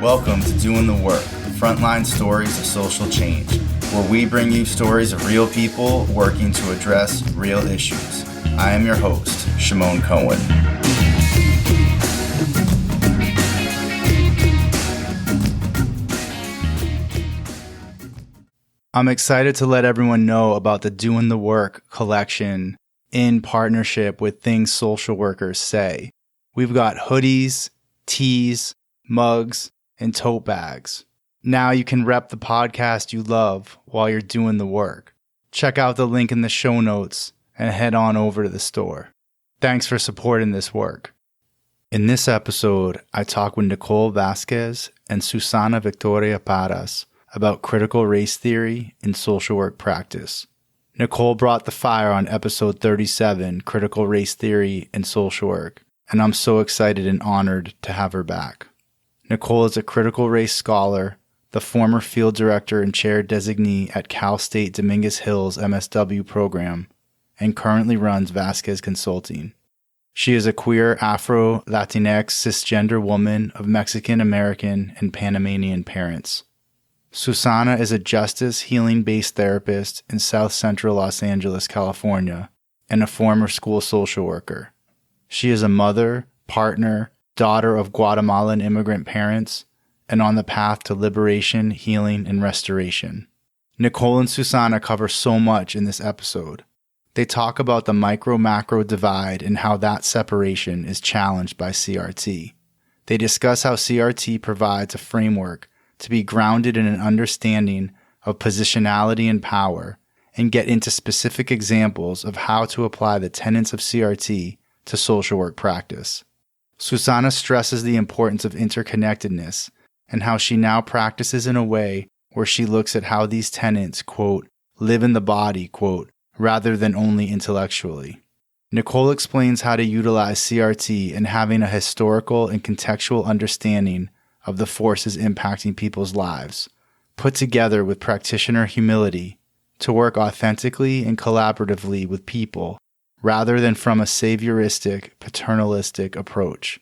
Welcome to Doing the Work, Frontline Stories of Social Change, where we bring you stories of real people working to address real issues. I am your host, Shimon Cohen. I'm excited to let everyone know about the Doing the Work collection in partnership with Things Social Workers Say. We've got hoodies, tees, mugs, and tote bags. Now you can rep the podcast you love while you're doing the work. Check out the link in the show notes and head on over to the store. Thanks for supporting this work. In this episode, I talk with Nicole Vazquez and Susana Victoria Parras about critical race theory in social work practice. Nicole brought the fire on episode 37, Critical Race Theory in Social Work, and I'm so excited and honored to have her back. Nicole is a critical race scholar, the former field director and chair designee at Cal State Dominguez Hill's MSW program, and currently runs Vazquez Consulting. She is a queer Afro-Latinx cisgender woman of Mexican American and Panamanian parents. Susana is a justice healing-based therapist in South Central Los Angeles, California, and a former school social worker. She is a mother, partner, daughter of Guatemalan immigrant parents, and on the path to liberation, healing, and restoration. Nicole and Susana cover so much in this episode. They talk about the micro-macro divide and how that separation is challenged by CRT. They discuss how CRT provides a framework to be grounded in an understanding of positionality and power, and get into specific examples of how to apply the tenets of CRT to social work practice. Susana stresses the importance of interconnectedness and how she now practices in a way where she looks at how these tenets, quote, live in the body, quote, rather than only intellectually. Nicole explains how to utilize CRT in having a historical and contextual understanding of the forces impacting people's lives, put together with practitioner humility to work authentically and collaboratively with people, rather than from a savioristic, paternalistic approach.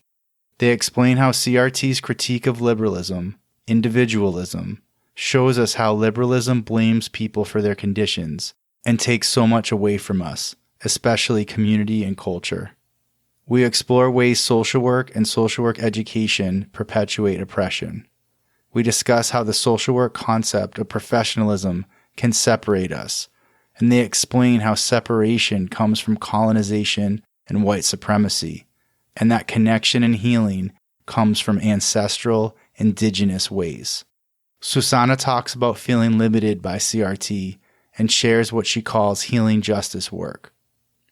They explain how CRT's critique of liberalism, individualism, shows us how liberalism blames people for their conditions and takes so much away from us, especially community and culture. We explore ways social work and social work education perpetuate oppression. We discuss how the social work concept of professionalism can separate us, and they explain how separation comes from colonization and white supremacy, and that connection and healing comes from ancestral, indigenous ways. Susana talks about feeling limited by CRT and shares what she calls healing justice work.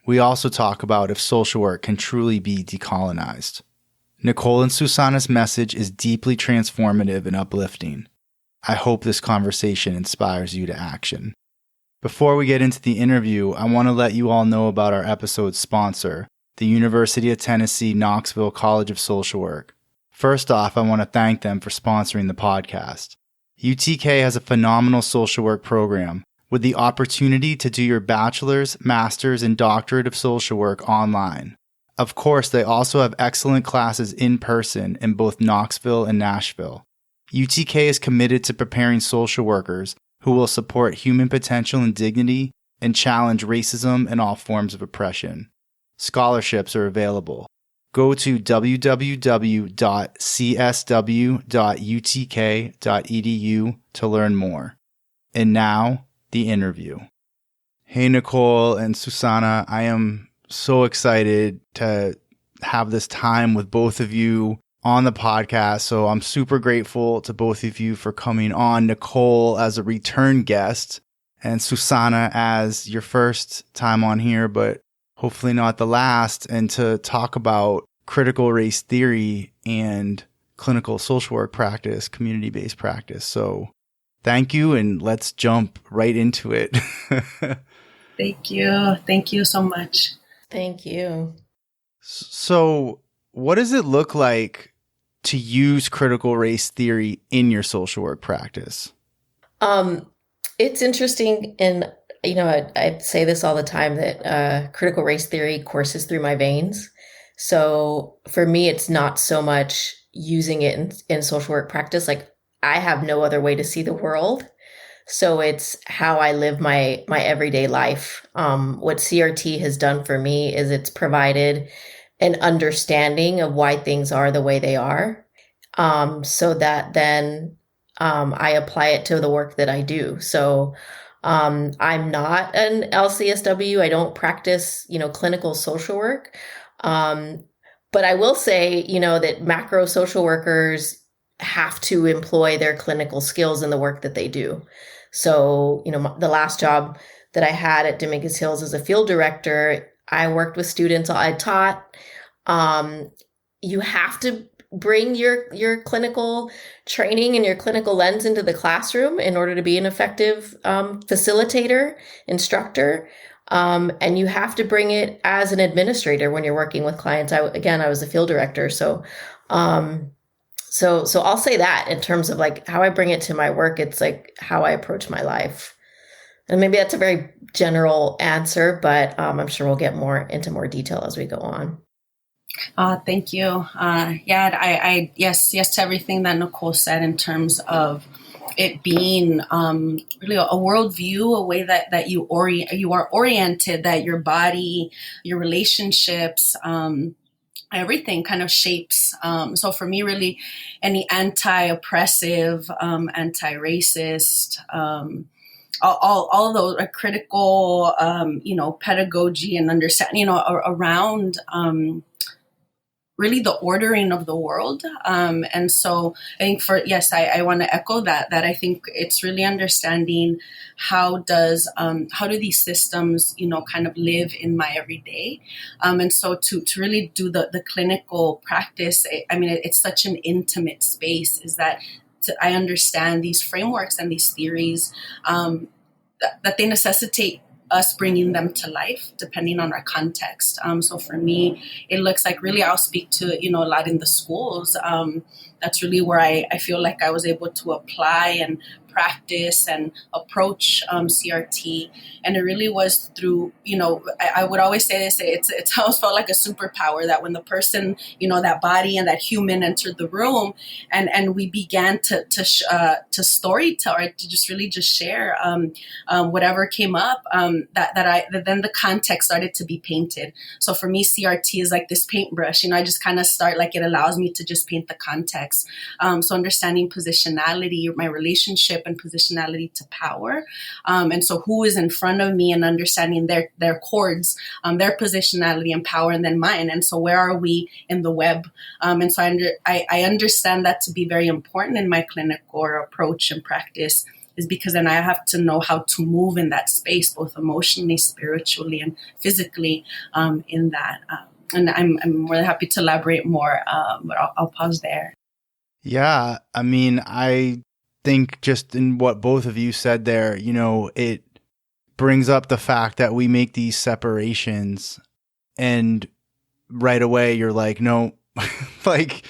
We also talk about if social work can truly be decolonized. Nicole and Susana's message is deeply transformative and uplifting. I hope this conversation inspires you to action. Before we get into the interview, I want to let you all know about our episode's sponsor, the University of Tennessee Knoxville College of Social Work. First off, I want to thank them for sponsoring the podcast. UTK has a phenomenal social work program with the opportunity to do your bachelor's, master's, and doctorate of social work online. Of course, they also have excellent classes in person in both Knoxville and Nashville. UTK is committed to preparing social workers who will support human potential and dignity and challenge racism and all forms of oppression. Scholarships are available. Go to www.csw.utk.edu to learn more. And now, the interview. Hey, Nicole and Susana, I am so excited to have this time with both of you on the podcast. So I'm super grateful to both of you for coming on. Nicole as a return guest and Susana as your first time on here, but hopefully not the last, and to talk about critical race theory and clinical social work practice, community-based practice. So thank you, and let's jump right into it. Thank you. Thank you so much. Thank you. So what does it look like to use critical race theory in your social work practice? It's interesting, and I say this all the time, that critical race theory courses through my veins. So for me, it's not so much using it in social work practice. Like, I have no other way to see the world. So it's how I live my everyday life. What CRT has done for me is it's provided an understanding of why things are the way they are, so that then I apply it to the work that I do. So I'm not an LCSW. I don't practice, clinical social work. But I will say, that macro social workers have to employ their clinical skills in the work that they do. So, the last job that I had at Dominguez Hills as a field director, I worked with students. I taught. You have to bring your clinical training and your clinical lens into the classroom in order to be an effective facilitator, instructor. And you have to bring it as an administrator when you're working with clients. I was a field director. So I'll say that in terms of like how I bring it to my work, it's like how I approach my life. And maybe that's a very general answer, but I'm sure we'll get into more detail as we go on. Thank you. Yes to everything that Nicole said in terms of it being really a worldview, a way that you are oriented, that your body, your relationships, everything kind of shapes. So for me, really, any anti-oppressive, anti-racist, all those critical, pedagogy and understanding, around really the ordering of the world. And so I think I want to echo that I think it's really understanding how do these systems, kind of live in my everyday. And so to really do the clinical practice, it's such an intimate space, is that I understand these frameworks and these theories, that they necessitate us bringing them to life depending on our context. So for me, it looks like really I'll speak to, a lot in the schools. That's really where I feel like I was able to apply and practice and approach CRT. And it really was through, I would always say this, it's almost felt like a superpower that when the person, that body and that human entered the room and we began to story tell, right, to just share whatever came up, that then the context started to be painted. So for me, CRT is like this paintbrush, I just kind of start, like, it allows me to just paint the context. So understanding positionality, my relationship and positionality to power. And so who is in front of me, and understanding their chords, their positionality and power, and then mine. And so where are we in the web? And so I understand that to be very important in my clinical approach and practice, is because then I have to know how to move in that space, both emotionally, spiritually, and physically, in that. And I'm more than happy to elaborate more, but I'll pause there. Yeah, I think just in what both of you said there, it brings up the fact that we make these separations and right away you're like, no, like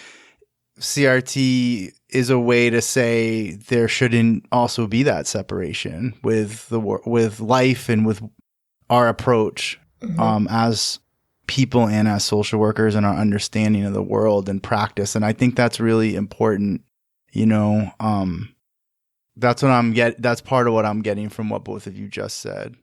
CRT is a way to say there shouldn't also be that separation with with life and with our approach, as people and as social workers, and our understanding of the world and practice. And I think that's really important, that's part of what I'm getting from what both of you just said.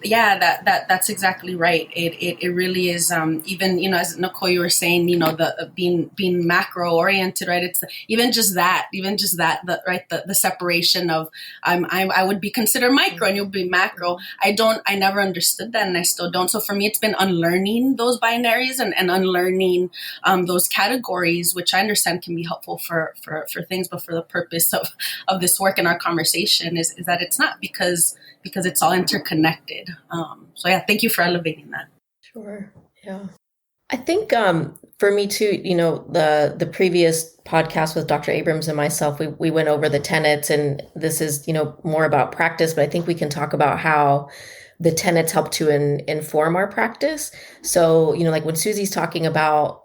Yeah, that's exactly right. It really is. Even as Nicole, you were saying, the being macro oriented, right? It's even just that, the separation of I would be considered micro and you'll be macro. I never understood that, and I still don't. So for me, it's been unlearning those binaries and unlearning those categories, which I understand can be helpful for things, but for the purpose of this work and our conversation is that it's not, because it's all interconnected. So yeah, thank you for elevating that. Sure. Yeah. I think for me too, the previous podcast with Dr. Abrams and myself, we went over the tenets, and this is, more about practice, but I think we can talk about how the tenets help to inform our practice. So, like when Susie's talking about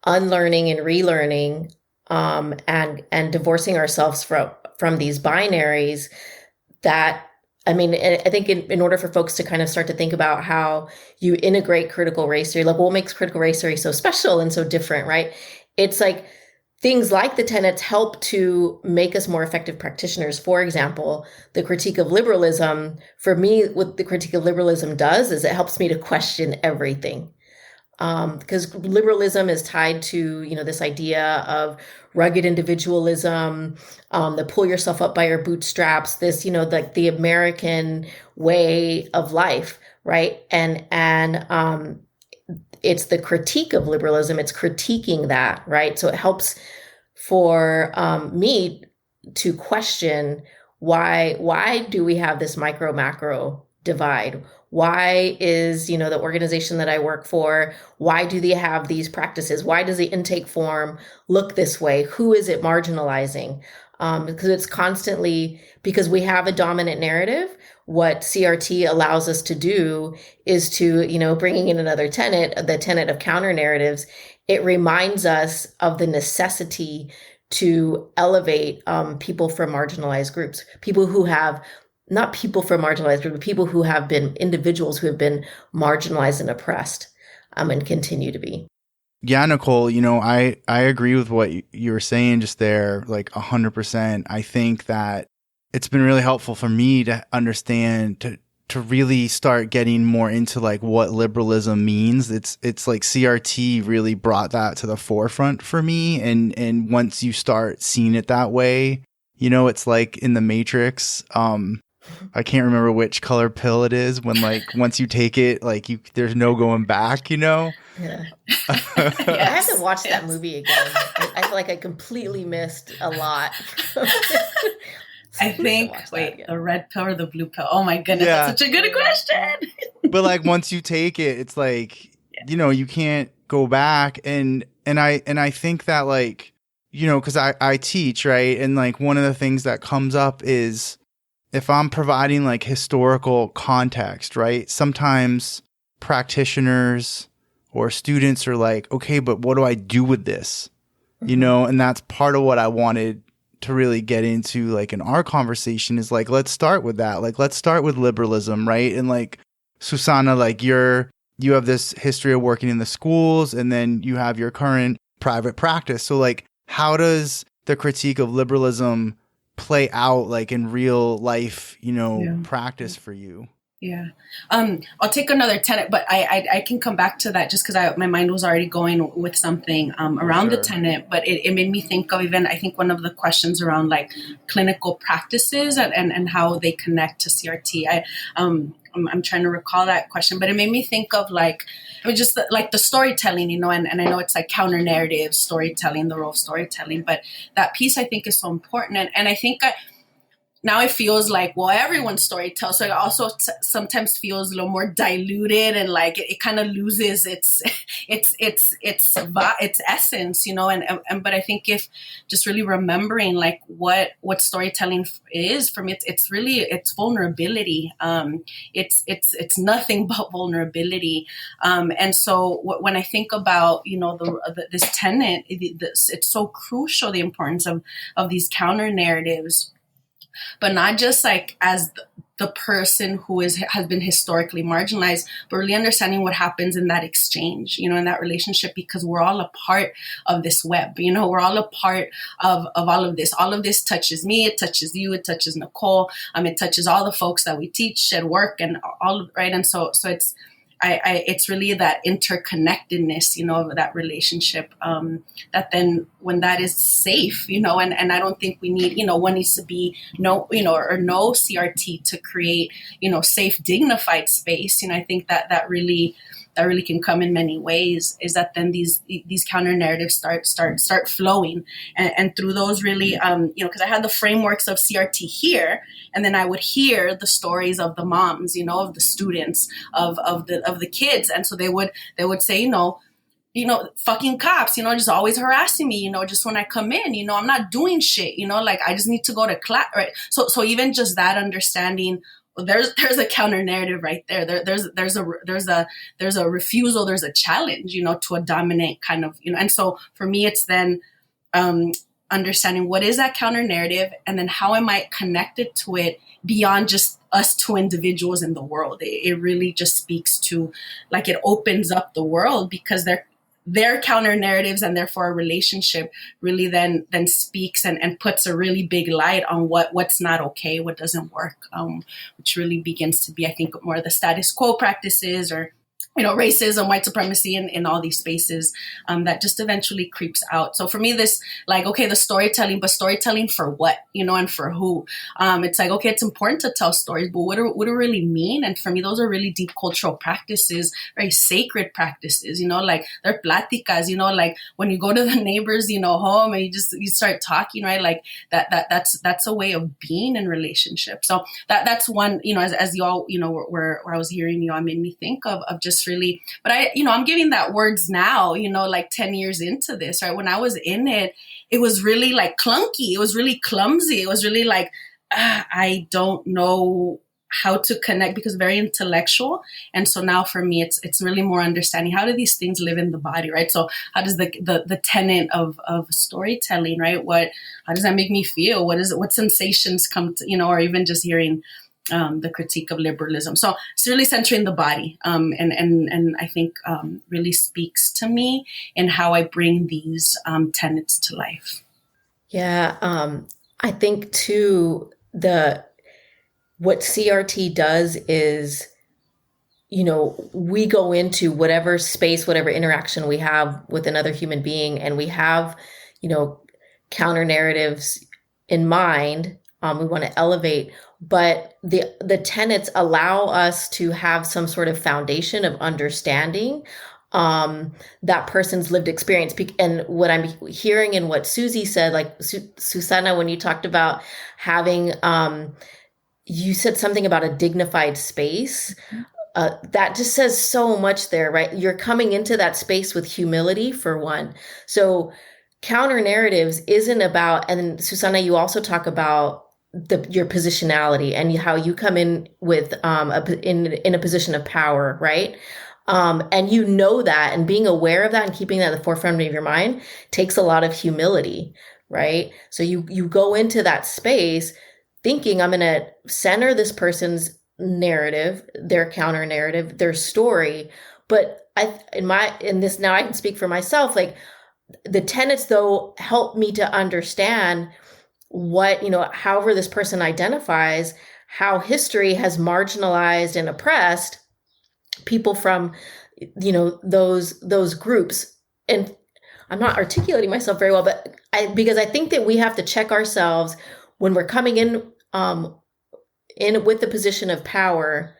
unlearning and relearning, and divorcing ourselves from these binaries, that I think in order for folks to kind of start to think about how you integrate critical race theory, like what makes critical race theory so special and so different, right? It's like things like the tenets help to make us more effective practitioners. For example, the critique of liberalism, for me, what the critique of liberalism does is it helps me to question everything. Because liberalism is tied to, this idea of rugged individualism, the pull yourself up by your bootstraps, this, like the American way of life, right? And it's the critique of liberalism. It's critiquing that, right? So it helps for me to question why do we have this micro macro divide? Why is, the organization that I work for, why do they have these practices? Why does the intake form look this way? Who is it marginalizing? Because it's constantly, because we have a dominant narrative. What CRT allows us to do is to, bringing in another tenet, the tenet of counter narratives, it reminds us of the necessity to elevate people from marginalized groups, people who have, not people from marginalized groups, but people who have been individuals who have been marginalized and oppressed and continue to be. Yeah, Nicole, I agree with what you were saying just there, like 100%. I think that it's been really helpful for me to understand, to really start getting more into like what liberalism means. It's like CRT really brought that to the forefront for me. And once you start seeing it that way, it's like in the Matrix, I can't remember which color pill it is when like once you take it, like there's no going back, Yeah. I have to watch that movie again. I feel like I completely missed a lot. I think, the red pill or the blue pill? Oh my goodness, that's such a good question. But like once you take it, it's like, you can't go back. And I think that like, because I teach, right? And like one of the things that comes up is if I'm providing like historical context, right? Sometimes practitioners or students are like, okay, but what do I do with this? And that's part of what I wanted to really get into like in our conversation is like, let's start with that. Like, let's start with liberalism, right? And like, Susana, like you have this history of working in the schools and then you have your current private practice. So like, how does the critique of liberalism play out like in real life, practice for you? Yeah. I'll take another tenet, but I can come back to that just because my mind was already going with something around the tenet, but it made me think of even, I think one of the questions around like clinical practices and how they connect to CRT. I'm trying to recall that question, but it made me think of like, just like the storytelling, and I know it's like counter narrative storytelling, the role of storytelling, but that piece I think is so important. And I think now it feels like, well, everyone's story tells. So it also sometimes feels a little more diluted and like it kind of loses its essence, and but I think if just really remembering like what storytelling is for me, it's really vulnerability. It's nothing but vulnerability. And so when I think about, this tenet, it's so crucial, the importance of these counter narratives, but not just like as the person who has been historically marginalized, but really understanding what happens in that exchange, in that relationship, because we're all a part of this web, we're all a part of all of this. All of this touches me, it touches you, it touches Nicole, it touches all the folks that we teach at work and all, right? And so it's really that interconnectedness, of that relationship, that then when that is safe, and I don't think we need, one needs to be no CRT to create, safe, dignified space. I think that really can come in many ways, is that then these counter narratives start flowing, and through those really, because I had the frameworks of CRT here, and then I would hear the stories of the moms, of the students, of the kids, and so they would say, fucking cops, just always harassing me, just when I come in, I'm not doing shit, like I just need to go to class, right? So even just that understanding. Well, there's a counter narrative right there. There's a refusal. There's a challenge, to a dominant kind of, and so for me, it's then understanding what is that counter narrative, and then how am I connected to it beyond just us two individuals in the world. It really just speaks to, like, it opens up the world, because their counter narratives and therefore a relationship really then speaks and puts a really big light on what's not okay, what doesn't work, which really begins to be, I think, more of the status quo practices or racism, white supremacy in all these spaces that just eventually creeps out. So for me, this the storytelling, but storytelling for what, and for who? It's okay, it's important to tell stories, but what do it really mean? And for me, those are really deep cultural practices, very sacred practices, they're pláticas, when you go to the neighbor's, home and you start talking, right? That's a way of being in relationship. So that's one, as you all, where I was hearing you, made me think of just really, but I'm giving that words now, 10 years into this, right? When I was in it, it was really clunky. It was really clumsy. It was really I don't know how to connect because very intellectual. And so now for me, it's really more understanding how do these things live in the body, right? So how does the tenet of storytelling, right? How does that make me feel? What sensations come to, or even just hearing the critique of liberalism. So it's really centering the body, and I think really speaks to me in how I bring these tenets to life. Yeah, I think too what CRT does is, we go into whatever space, whatever interaction we have with another human being, and we have, counter narratives in mind. We want to elevate, but the tenets allow us to have some sort of foundation of understanding that person's lived experience. And what I'm hearing in what Susie said, Susana, when you talked about having, you said something about a dignified space. That just says so much there, right? You're coming into that space with humility, for one. So counter narratives isn't about, and Susana, you also talk about your positionality and how you come in with in a position of power, right? And that, and being aware of that and keeping that at the forefront of your mind takes a lot of humility, right? So you go into that space thinking, I'm going to center this person's narrative, their counter narrative, their story. But in this now I can speak for myself. The tenets though help me to understand what, however this person identifies, how history has marginalized and oppressed people from, those groups. And I'm not articulating myself very well, but because I think that we have to check ourselves when we're coming in with the position of power.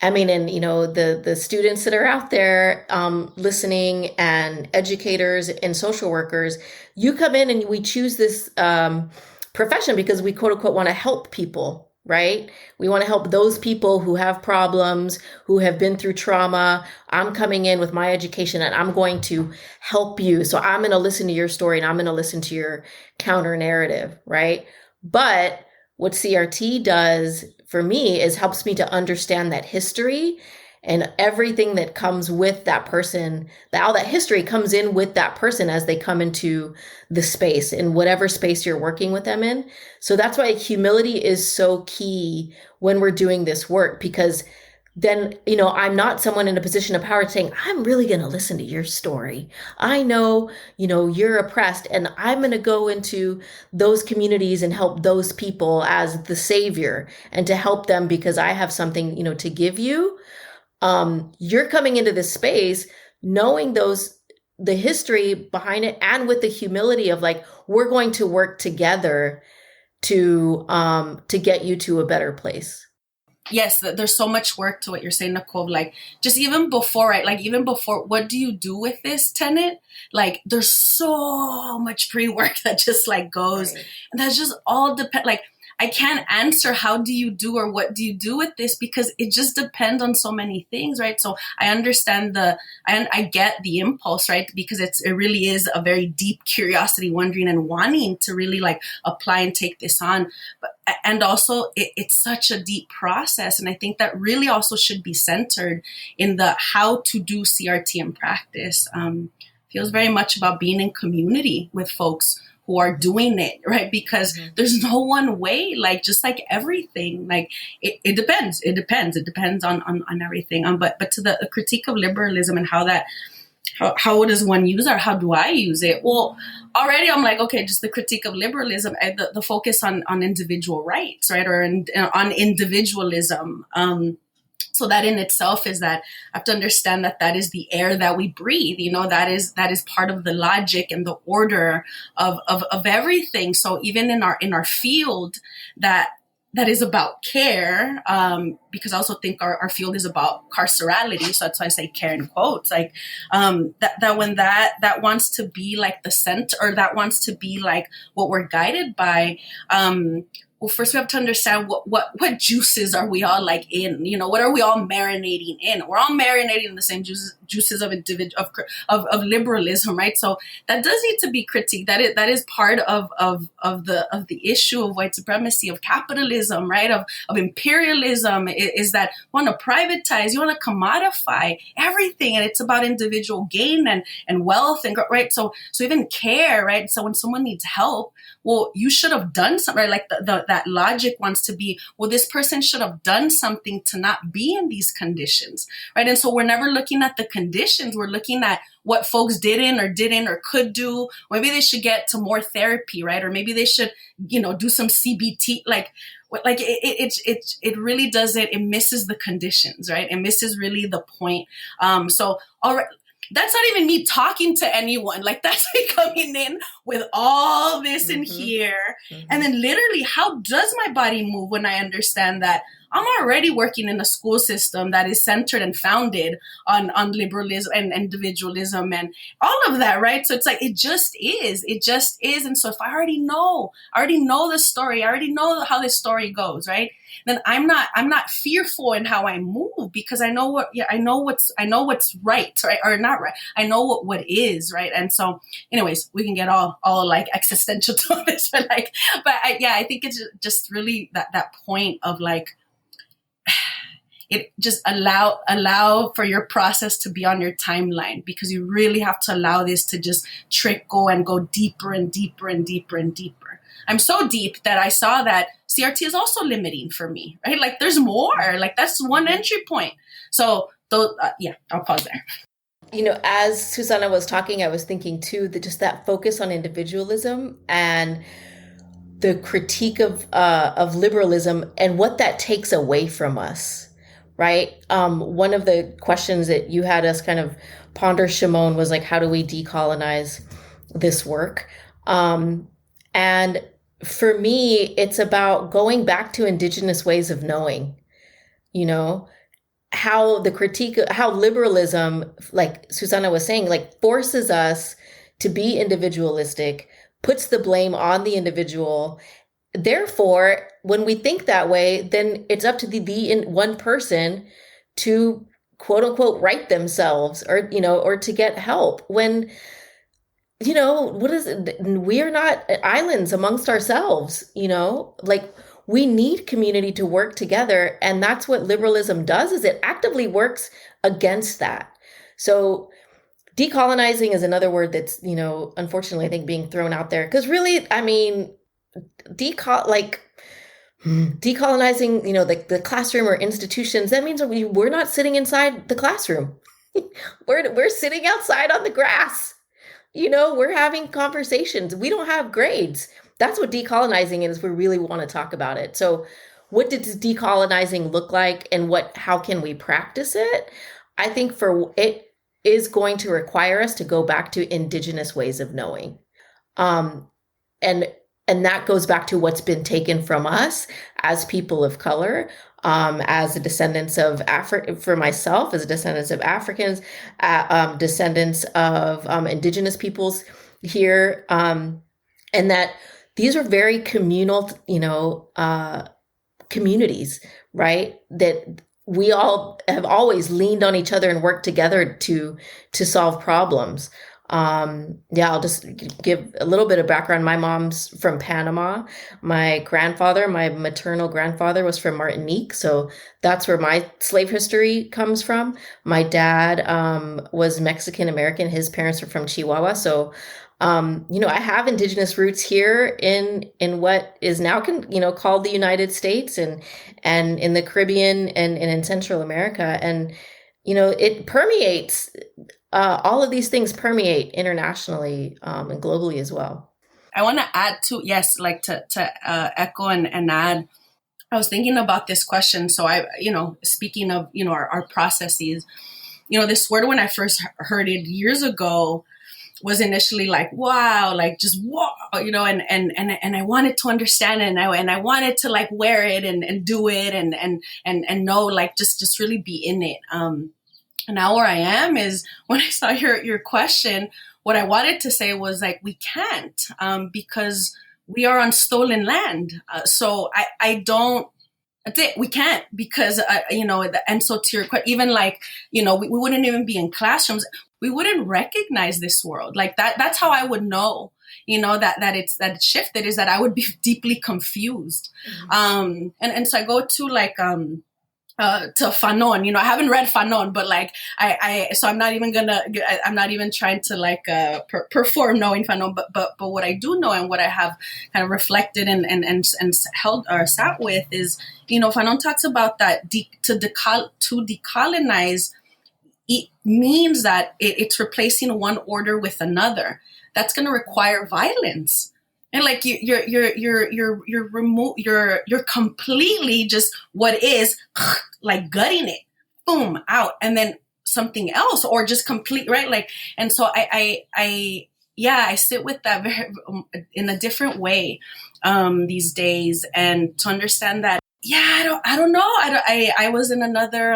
And the students that are out there listening, and educators and social workers, you come in and we choose this profession because we quote unquote want to help people, right? We want to help those people who have problems, who have been through trauma. I'm coming in with my education and I'm going to help you. So I'm going to listen to your story and I'm going to listen to your counter narrative, right? But what CRT does for me is helps me to understand that history and everything that comes with that person, all that history comes in with that person as they come into the space, in whatever space you're working with them in. So that's why humility is so key when we're doing this work, because then, I'm not someone in a position of power saying, I'm really going to listen to your story. I know, you're oppressed, and I'm going to go into those communities and help those people as the savior and to help them because I have something, to give you. You're coming into this space knowing the history behind it, and with the humility of we're going to work together to get you to a better place. Yes, there's so much work to what you're saying, Nicole. Just even before, right? Even before, what do you do with this tenet? There's so much pre-work that just goes, right. And that's just all depend. I can't answer how do you do or what do you do with this, because it just depends on so many things, right? So I understand I get the impulse, right? Because it really is a very deep curiosity, wondering and wanting to really apply and take this on. And also it's such a deep process. And I think that really also should be centered in the how to do CRT in practice. Feels very much about being in community with folks who are doing it, right? Because there's no one way, just like everything, it depends. It depends on everything. But to the critique of liberalism and how that how does one use it, or how do I use it? Well, already I'm like, okay, just the critique of liberalism, the focus on individual rights, right, or on individualism. So that in itself is that I have to understand that is the air that we breathe. That is part of the logic and the order of everything. So even in our field that is about care, because I also think our field is about carcerality. So that's why I say care in quotes, like that when that wants to be like the center, or that wants to be like what we're guided by. Well, first we have to understand what juices are we all like in, what are we all marinating in? We're all marinating in the same juices of liberalism, right? So that does need to be critiqued. That is part of the issue of white supremacy, of capitalism, right? Of imperialism, is that you want to privatize, you want to commodify everything, and it's about individual gain and wealth, and right. So even care, right? So when someone needs help, well, you should have done something, right? Like that logic wants to be, well, this person should have done something to not be in these conditions, right? And so we're never looking at the conditions. We're looking at what folks didn't or could do. Maybe they should get to more therapy, right? Or maybe they should, do some CBT, like it really doesn't, it misses the conditions, right? It misses really the point. So all right. That's not even me talking to anyone. Like, that's me coming in with all this in here. Mm-hmm. And then literally, how does my body move when I understand that I'm already working in a school system that is centered and founded on liberalism and individualism and all of that, right? So it's like, it just is. And so if I already know the story, I already know how this story goes, right? Then I'm not fearful in how I move, because I know what's right, or not right. I know what is right. And so anyways, we can get all like existential to this, but I think it's just really that point of like, it just allow for your process to be on your timeline, because you really have to allow this to just trickle and go deeper and deeper and deeper and deeper. I'm so deep that I saw that CRT is also limiting for me, right? Like there's more, like that's one entry point. So I'll pause there. As Susana was talking, I was thinking too, that just that focus on individualism and the critique of liberalism and what that takes away from us, right? One of the questions that you had us kind of ponder, Shimon, was like, how do we decolonize this work? And for me, it's about going back to Indigenous ways of knowing, how the critique, how liberalism, like Susana was saying, like forces us to be individualistic, puts the blame on the individual. Therefore, when we think that way, then it's up to the one person to quote unquote right themselves, or to get help when, what is it? We are not islands amongst ourselves, like we need community to work together. And that's what liberalism does, is it actively works against that. So decolonizing is another word that's, unfortunately, I think being thrown out there. Because really, I mean, decolonizing, the classroom or institutions, that means we're not sitting inside the classroom. We're sitting outside on the grass. We're having conversations. We don't have grades. That's what decolonizing is. We really want to talk about it. So what does decolonizing look like, and how can we practice it? I think it is going to require us to go back to Indigenous ways of knowing. And that goes back to what's been taken from us as people of color, as the descendants of for myself, as descendants of Africans, descendants of Indigenous peoples here, and that these are very communal, communities, right? That we all have always leaned on each other and worked together to solve problems. I'll just give a little bit of background. My mom's from Panama. My maternal grandfather was from Martinique. So that's where my slave history comes from. My dad was Mexican American. His parents were from Chihuahua. So, I have Indigenous roots here in what is now, called the United States and in the Caribbean and in Central America. And it permeates, all of these things permeate internationally and globally as well. I want to add to, yes, like to echo and add, I was thinking about this question. So speaking of, our processes, this word, when I first heard it years ago, was initially like, wow, like just wow, and I wanted to understand it, and I wanted to like wear it and do it and know, like just really be in it. Now where I am is, when I saw your question, what I wanted to say was like, we can't, because we are on stolen land. So I don't, that's it. We can't, because, and so to your question, even like, we wouldn't even be in classrooms. We wouldn't recognize this world like that. That's how I would know, that it's shifted, is that I would be deeply confused. Mm-hmm. And so I go to like, to Fanon, I haven't read Fanon, but like so I'm not even trying to like perform knowing Fanon, but what I do know, and what I have kind of reflected and held or sat with is, Fanon talks about that to decolonize. It means that it's replacing one order with another. That's going to require violence. And like you're completely just what is, like gutting it, boom, out, and then something else, or just complete, right? Like, and so I sit with that in a different way these days, and to understand that, I don't know, I was in another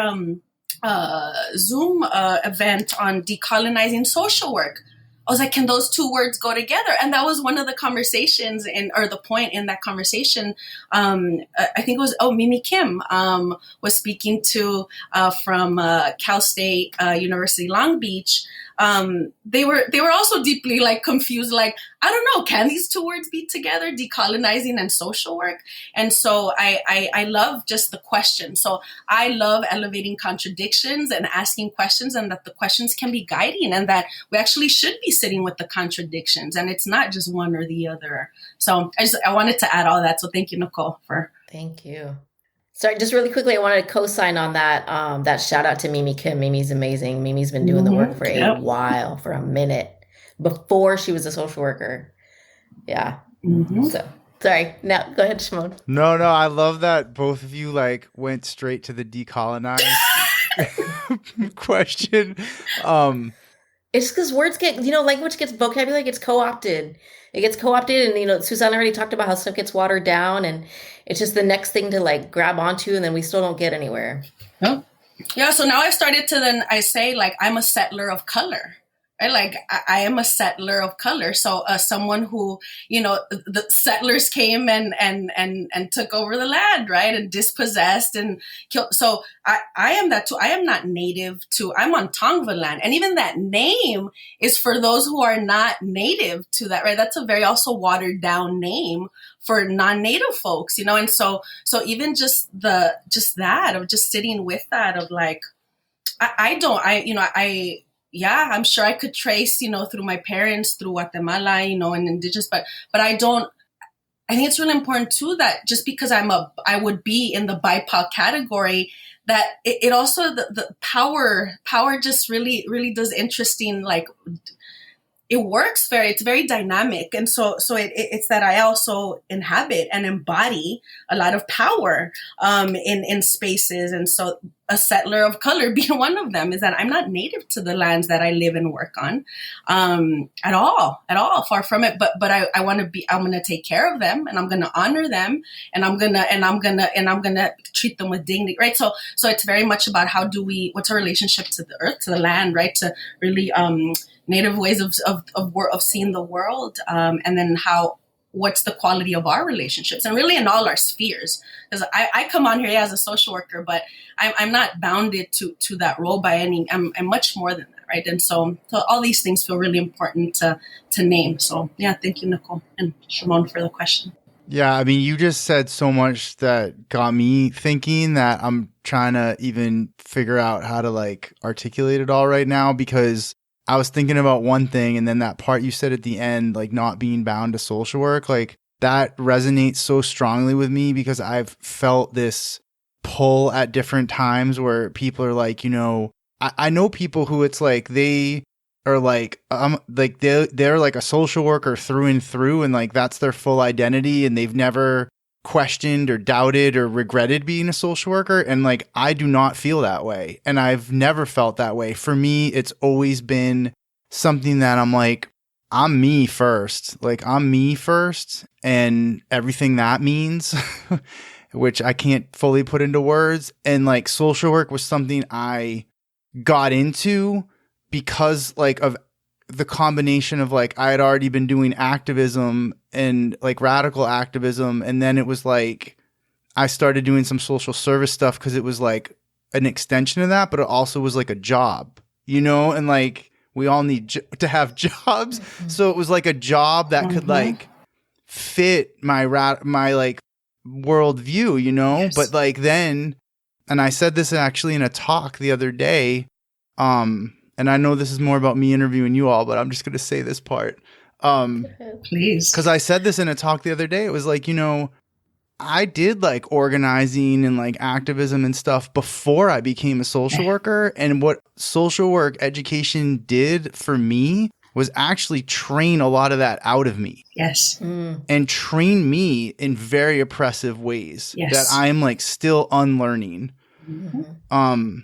Zoom event on decolonizing social work. I was like, can those two words go together? And that was one of the conversations or the point in that conversation. I think it was, Mimi Kim was speaking to from Cal State University Long Beach. They were also deeply like confused, like, I don't know, can these two words be together, decolonizing and social work? And so I love just the question. So I love elevating contradictions and asking questions, and that the questions can be guiding, and that we actually should be sitting with the contradictions, and it's not just one or the other. So I wanted to add all that. So thank you, Nicole, Thank you. Sorry, just really quickly, I wanted to co-sign on that. That shout out to Mimi Kim. Mimi's amazing. Mimi's been doing the work for a while, for a minute, before she was a social worker. Yeah. Mm-hmm. So sorry. Now go ahead, Shimon. No, I love that both of you like went straight to the decolonize question. It's because words get, language gets, vocabulary gets co-opted. It gets co-opted, and Susana already talked about how stuff gets watered down, and it's just the next thing to like grab onto, and then we still don't get anywhere. Yeah. So now I've started to then I say like, I'm a settler of color. Right? Like I am a settler of color. So someone who, the settlers came and took over the land, right? And dispossessed and killed. So I am that too. I am not native to, I'm on Tongva land. And even that name is for those who are not native to that, right? That's a very also watered down name for non-native folks, and so even just that of just sitting with that of like, I'm sure I could trace, through my parents, through Guatemala, and indigenous, but I think it's really important too, that just because I would be in the BIPOC category, that it also, the power just really, really does interesting, like, it works it's very dynamic. And so it's that I also inhabit and embody a lot of power in spaces. And so a settler of color being one of them is that I'm not native to the lands that I live and work on at all, far from it. But I want to be, I'm going to take care of them, and I'm going to honor them, and I'm going to treat them with dignity. Right. So it's very much about what's our relationship to the earth, to the land, right? To really, native ways of seeing the world, and then what's the quality of our relationships, and really in all our spheres. Because I come on here as a social worker, but I'm not bounded to that role by any. I'm much more than that, right? And so all these things feel really important to name. So yeah, thank you, Nicole and Shimon, for the question. Yeah, I mean, you just said so much that got me thinking that I'm trying to even figure out how to like articulate it all right now, because I was thinking about one thing, and then that part you said at the end, like not being bound to social work, like that resonates so strongly with me, because I've felt this pull at different times where people are like, I know people who it's like they are like they're like a social worker through and through, and like that's their full identity, and they've never questioned or doubted or regretted being a social worker. And like I do not feel that way, and I've never felt that way. For me, it's always been something that I'm like, I'm me first. Like I'm me first, and everything that means, which I can't fully put into words. And like social work was something I got into because like of the combination of like I had already been doing activism and like radical activism, and then it was like I started doing some social service stuff because it was like an extension of that, but it also was like a job, you know, and like we all need to have jobs. Mm-hmm. So it was like a job that could like fit my like worldview, you know. Yes. But like then, and I said this actually in a talk the other day, and I know this is more about me interviewing you all, but I'm just going to say this part. Please. Because I said this in a talk the other day. It was like, you know, I did like organizing and like activism and stuff before I became a social worker. And what social work education did for me was actually train a lot of that out of me. Yes. And train me in very oppressive ways that I'm like still unlearning. Mm-hmm.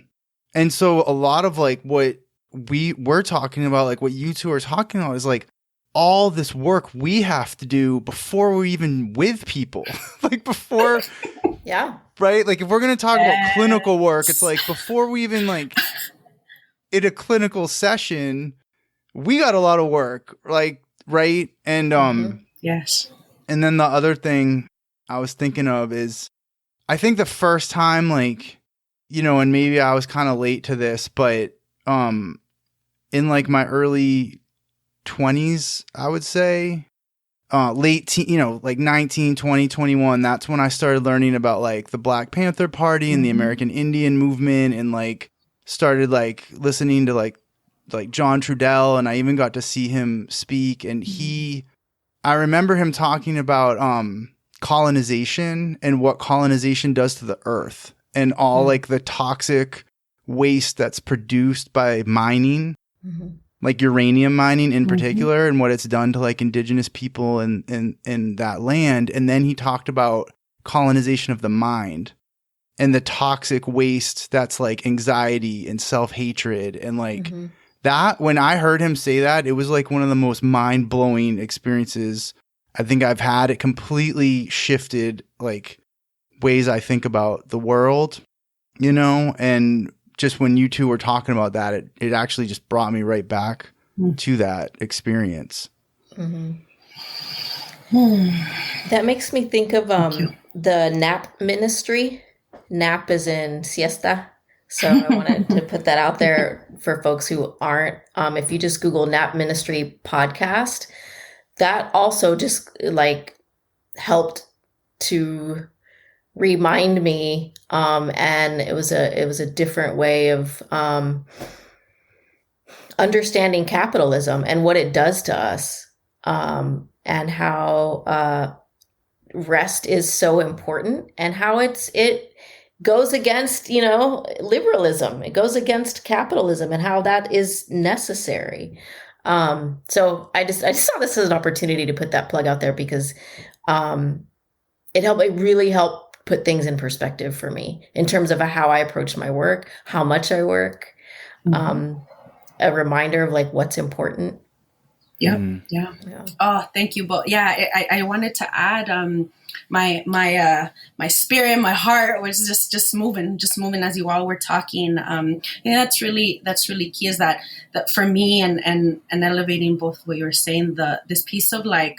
And so a lot of like what we're talking about, like what you two are talking about, is like all this work we have to do before we're even with people. Like before, right? Like if we're going to talk about clinical work, it's like before we even like in a clinical session, we got a lot of work, like, right? And yes. And then the other thing I was thinking of is, I think the first time, like, you know, and maybe I was kind of late to this, but in like my early 20s, I would say, late teen, you know, like 19, 20, 21, that's when I started learning about like the Black Panther Party and the American Indian movement, and like started like listening to like John Trudell, and I even got to see him speak, and I remember him talking about colonization and what colonization does to the earth, and all like the toxic waste that's produced by mining, like uranium mining in particular, and what it's done to like indigenous people in that land. And then he talked about colonization of the mind and the toxic waste that's like anxiety and self-hatred, and like that. When I heard him say that, it was like one of the most mind-blowing experiences I think I've had. It completely shifted like ways I think about the world, you know. And just when you two were talking about that, it actually just brought me right back to that experience. That makes me think of the NAP ministry. NAP is in siesta. So I wanted to put that out there for folks who aren't. If you just Google NAP ministry podcast, that also just like helped to remind me, and it was a different way of understanding capitalism and what it does to us, and how rest is so important, and how it goes against, you know, liberalism. It goes against capitalism, and how that is necessary. So I just saw this as an opportunity to put that plug out there, because it really helped put things in perspective for me in terms of how I approach my work, how much I work, a reminder of like what's important. Yeah. Oh, thank you both. Yeah, I wanted to add my spirit, my heart was just moving as you all were talking. That's really key, is that for me, and elevating both what you were saying, this piece of like,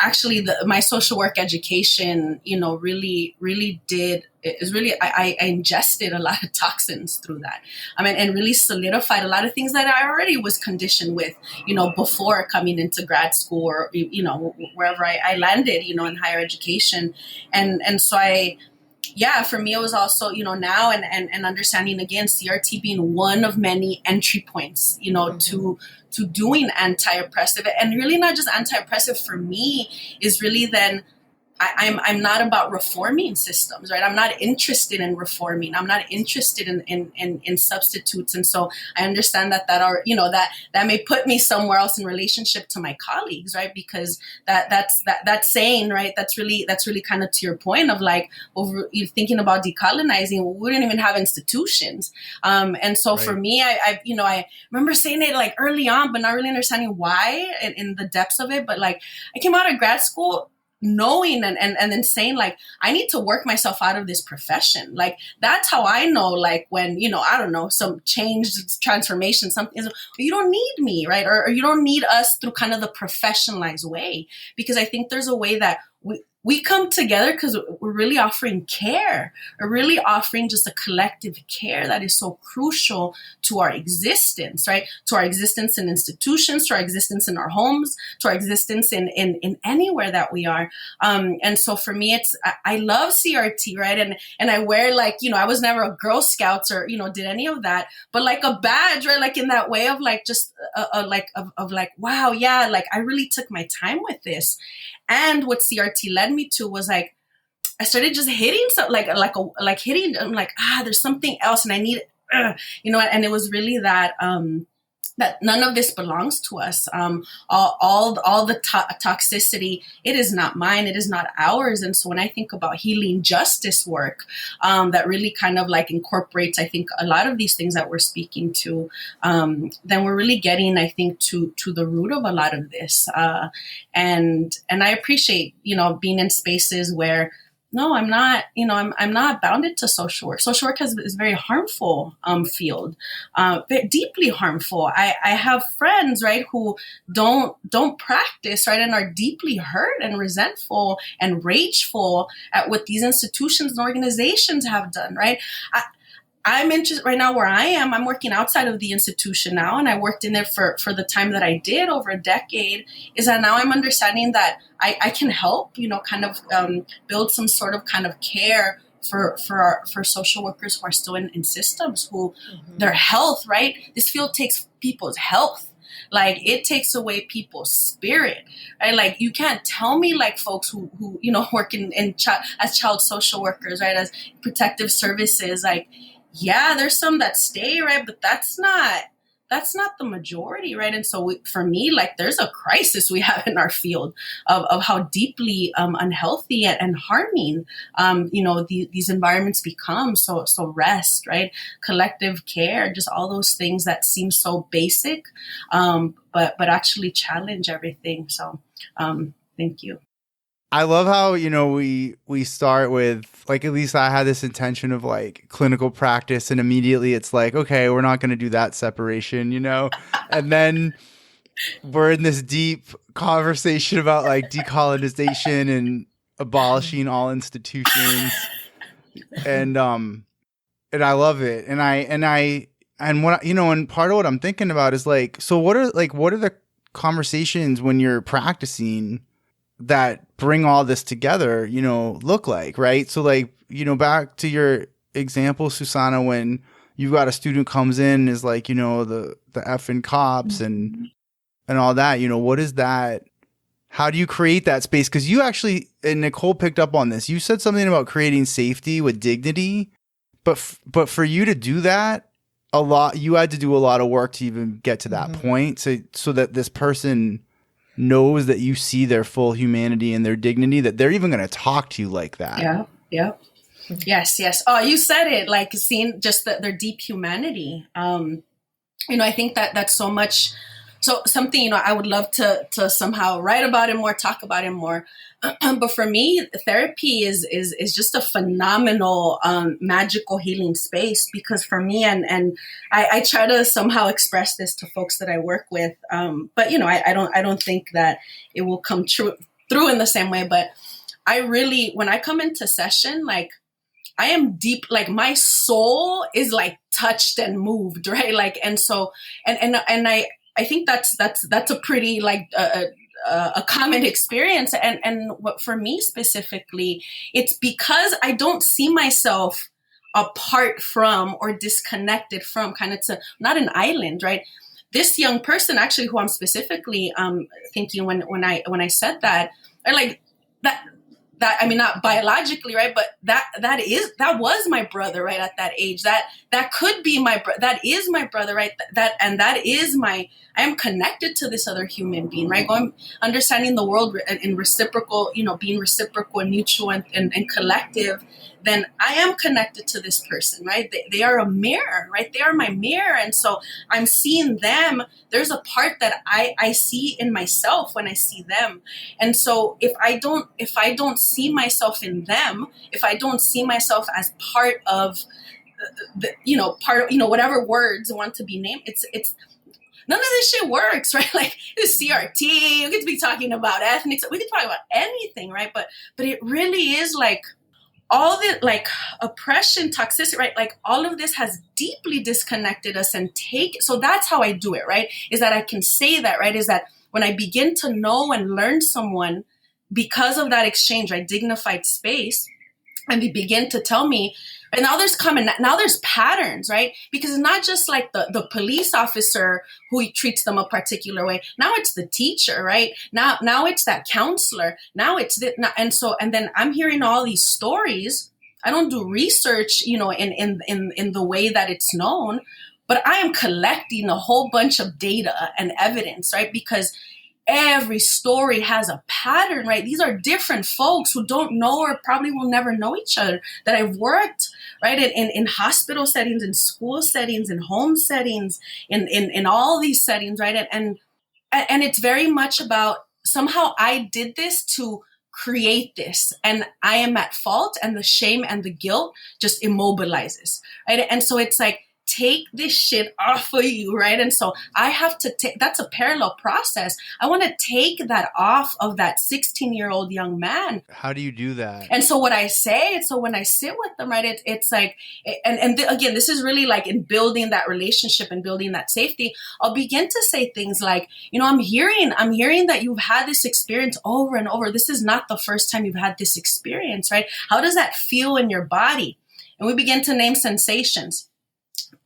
actually my social work education, you know, really did, I ingested a lot of toxins through that. I mean, and really solidified a lot of things that I already was conditioned with, you know, before coming into grad school, or, you know, wherever I landed, you know, in higher education. And so for me, it was also, you know, now and understanding again, CRT being one of many entry points, you know, to doing anti-oppressive, and really not just anti-oppressive for me is really then I'm not about reforming systems, right? I'm not interested in reforming. I'm not interested in substitutes. And so I understand that that may put me somewhere else in relationship to my colleagues, right? Because that's saying, right, that's really kind of to your point of like, you're thinking about decolonizing. We didn't even have institutions. And so for me, I remember saying it like early on, but not really understanding why in the depths of it. But like I came out of grad school knowing and then saying like, I need to work myself out of this profession. Like, that's how I know, like when, I don't know, some change, transformation, something, you don't need me, right? Or you don't need us through kind of the professionalized way, because I think there's a way that we come together because we're really offering care. We're really offering just a collective care that is so crucial to our existence, right? To our existence in institutions, to our existence in our homes, to our existence in anywhere that we are. And so for me, I love CRT, right? And I wear like, I was never a Girl Scouts or, did any of that, but like a badge, right? Like in that way of like, just like, of like, wow, yeah, like I really took my time with this. And what CRT led me to was like, I started just hitting hitting. I'm like, there's something else, and I need, and it was really that that none of this belongs to us. All the toxicity, it is not mine. It is not ours. And so when I think about healing justice work, that really kind of like incorporates, I think, a lot of these things that we're speaking to, then we're really getting, I think, to the root of a lot of this. And I appreciate, being in spaces where, no, I'm not, I'm not bounded to social work. Social work is a very harmful field, very deeply harmful. I have friends, right, who don't practice, right, and are deeply hurt and resentful and rageful at what these institutions and organizations have done, right? I'm interested right now where I am. I'm working outside of the institution now, and I worked in there for the time that I did, over a decade, is that now I'm understanding that I can help, kind of build some sort of kind of care for social workers who are still in systems, who their health, right? This field takes people's health. Like, it takes away people's spirit, right? Like, you can't tell me, like, folks who work as child social workers, right, as protective services, like, yeah, there's some that stay, right? But that's not the majority, right? And so for me, like, there's a crisis we have in our field of how deeply unhealthy and harming, these environments become. So rest, right? Collective care, just all those things that seem so basic, but actually challenge everything. So thank you. I love how, we start with, like, at least I had this intention of like clinical practice, and immediately it's like, okay, we're not going to do that separation, and then we're in this deep conversation about like decolonization and abolishing all institutions. And I love it. And part of what I'm thinking about is like, so what are the conversations when you're practicing that bring all this together, look like, right? So like, back to your example, Susana, when you've got a student comes in and is like, the effing cops and all that, what is that? How do you create that space? Because you actually, and Nicole picked up on this, you said something about creating safety with dignity, but for you to do that, you had to do a lot of work to even get to that point. So that this person knows that you see their full humanity and their dignity, that they're even going to talk to you like that. Yeah. Yes. Oh, you said it, like seeing just their deep humanity. I think that's so much, so something, I would love to somehow write about it more, talk about it more. But for me, therapy is just a phenomenal, magical healing space, because for me, and I try to somehow express this to folks that I work with. But I don't think that it will come through in the same way. But I really, when I come into session, like, I am deep, like my soul is like touched and moved, right? Like, and so, and I think that's a pretty like, a common experience. And what for me specifically, it's because I don't see myself apart from or disconnected from, kind of to not an island, right? This young person, actually, who I'm specifically thinking when I said that, or like that, I mean, not biologically, right? But that was my brother, right? At that age, that could be that is my brother, right? I am connected to this other human being, right? Understanding the world in reciprocal, being reciprocal and mutual and collective, then I am connected to this person, right? They are a mirror, right? They are my mirror. And so I'm seeing them. There's a part that I see in myself when I see them. And so if I don't see myself in them, if I don't see myself as part of whatever words want to be named, it's none of this shit works, right? Like this CRT, you get to be talking about ethnics, we can talk about anything, right? But it really is like all the like oppression, toxicity, right? Like all of this has deeply disconnected us so that's how I do it, right? Is that I can say that, right? Is that when I begin to know and learn someone because of that exchange, right? Dignified space, and they begin to tell me, and now there's patterns, right? Because it's not just like the police officer who treats them a particular way. Now it's the teacher, right? Now it's that counselor. Now it's and then I'm hearing all these stories. I don't do research, in the way that it's known, but I am collecting a whole bunch of data and evidence, right? Because every story has a pattern, right? These are different folks who don't know or probably will never know each other that I've worked, right? In hospital settings, in school settings, in home settings, in all these settings, right? And it's very much about somehow I did this to create this and I am at fault, and the shame and the guilt just immobilizes, right? And so it's like, take this shit off of you, right? And so I have to take, that's a parallel process. I want to take that off of that 16-year-old young man. How do you do that? And so what I say, so when I sit with them, right, it's like, again, this is really like in building that relationship and building that safety, I'll begin to say things like, I'm hearing that you've had this experience over and over. This is not the first time you've had this experience, right? How does that feel in your body? And we begin to name sensations.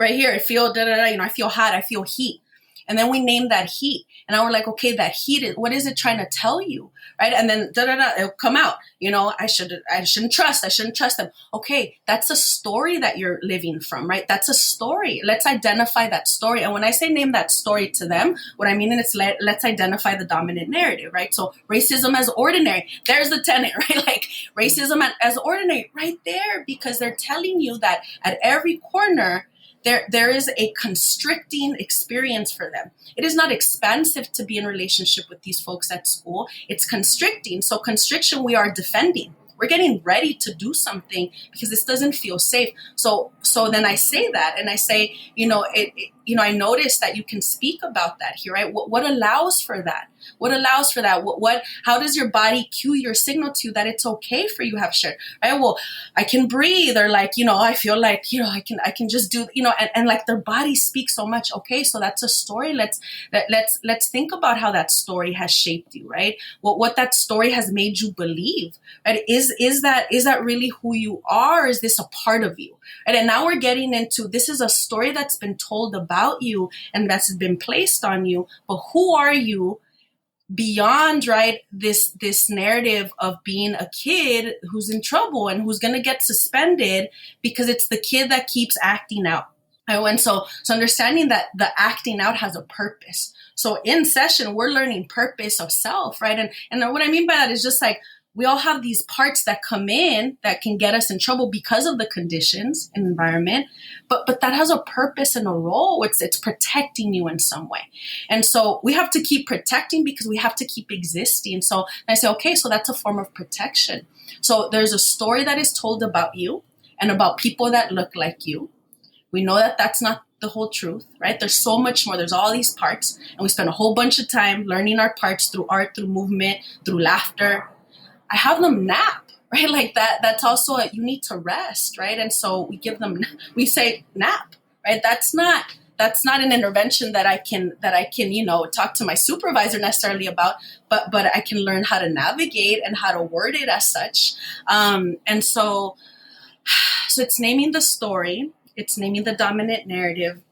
Right here, I feel I feel hot, I feel heat. And then we name that heat. And now we're like, okay, that heat, what is it trying to tell you? Right? And then it'll come out. I shouldn't trust them. Okay, that's a story that you're living from, right? That's a story. Let's identify that story. And when I say name that story to them, what I mean is let's identify the dominant narrative, right? So racism as ordinary. There's the tenet, right? Like racism as ordinary right there, because they're telling you that at every corner, there is a constricting experience for them. It is not expansive to be in relationship with these folks at school. It's constricting. So constriction, we are defending. We're getting ready to do something because this doesn't feel safe. So then I say that, and I say, I notice that you can speak about that here, right? What allows for that? What allows for that? How does your body cue your signal to you that it's okay for you to have shared, right? Well, I can breathe, or like, I feel like, I can just do, and like their body speaks so much. Okay, so that's a story. Let's think about how that story has shaped you, right? What that story has made you believe, right? Is that really who you are? Or is this a part of you? Right? And now we're getting into, this is a story that's been told about you and that's been placed on you, but who are you beyond, right, this narrative of being a kid who's in trouble and who's going to get suspended because it's the kid that keeps acting out. And so understanding that the acting out has a purpose. So in session, we're learning purpose of self, right? And what I mean by that is just like, we all have these parts that come in that can get us in trouble because of the conditions and environment, but that has a purpose and a role. It's protecting you in some way. And so we have to keep protecting because we have to keep existing. So I say, okay, so that's a form of protection. So there's a story that is told about you and about people that look like you. We know that that's not the whole truth, right? There's so much more. There's all these parts, and we spend a whole bunch of time learning our parts through art, through movement, through laughter. I have them nap, right? Like that's also you need to rest, right? And so we say nap, right? That's not an intervention that I can, talk to my supervisor necessarily about, but I can learn how to navigate and how to word it as such. And so it's naming the story, it's naming the dominant narrative,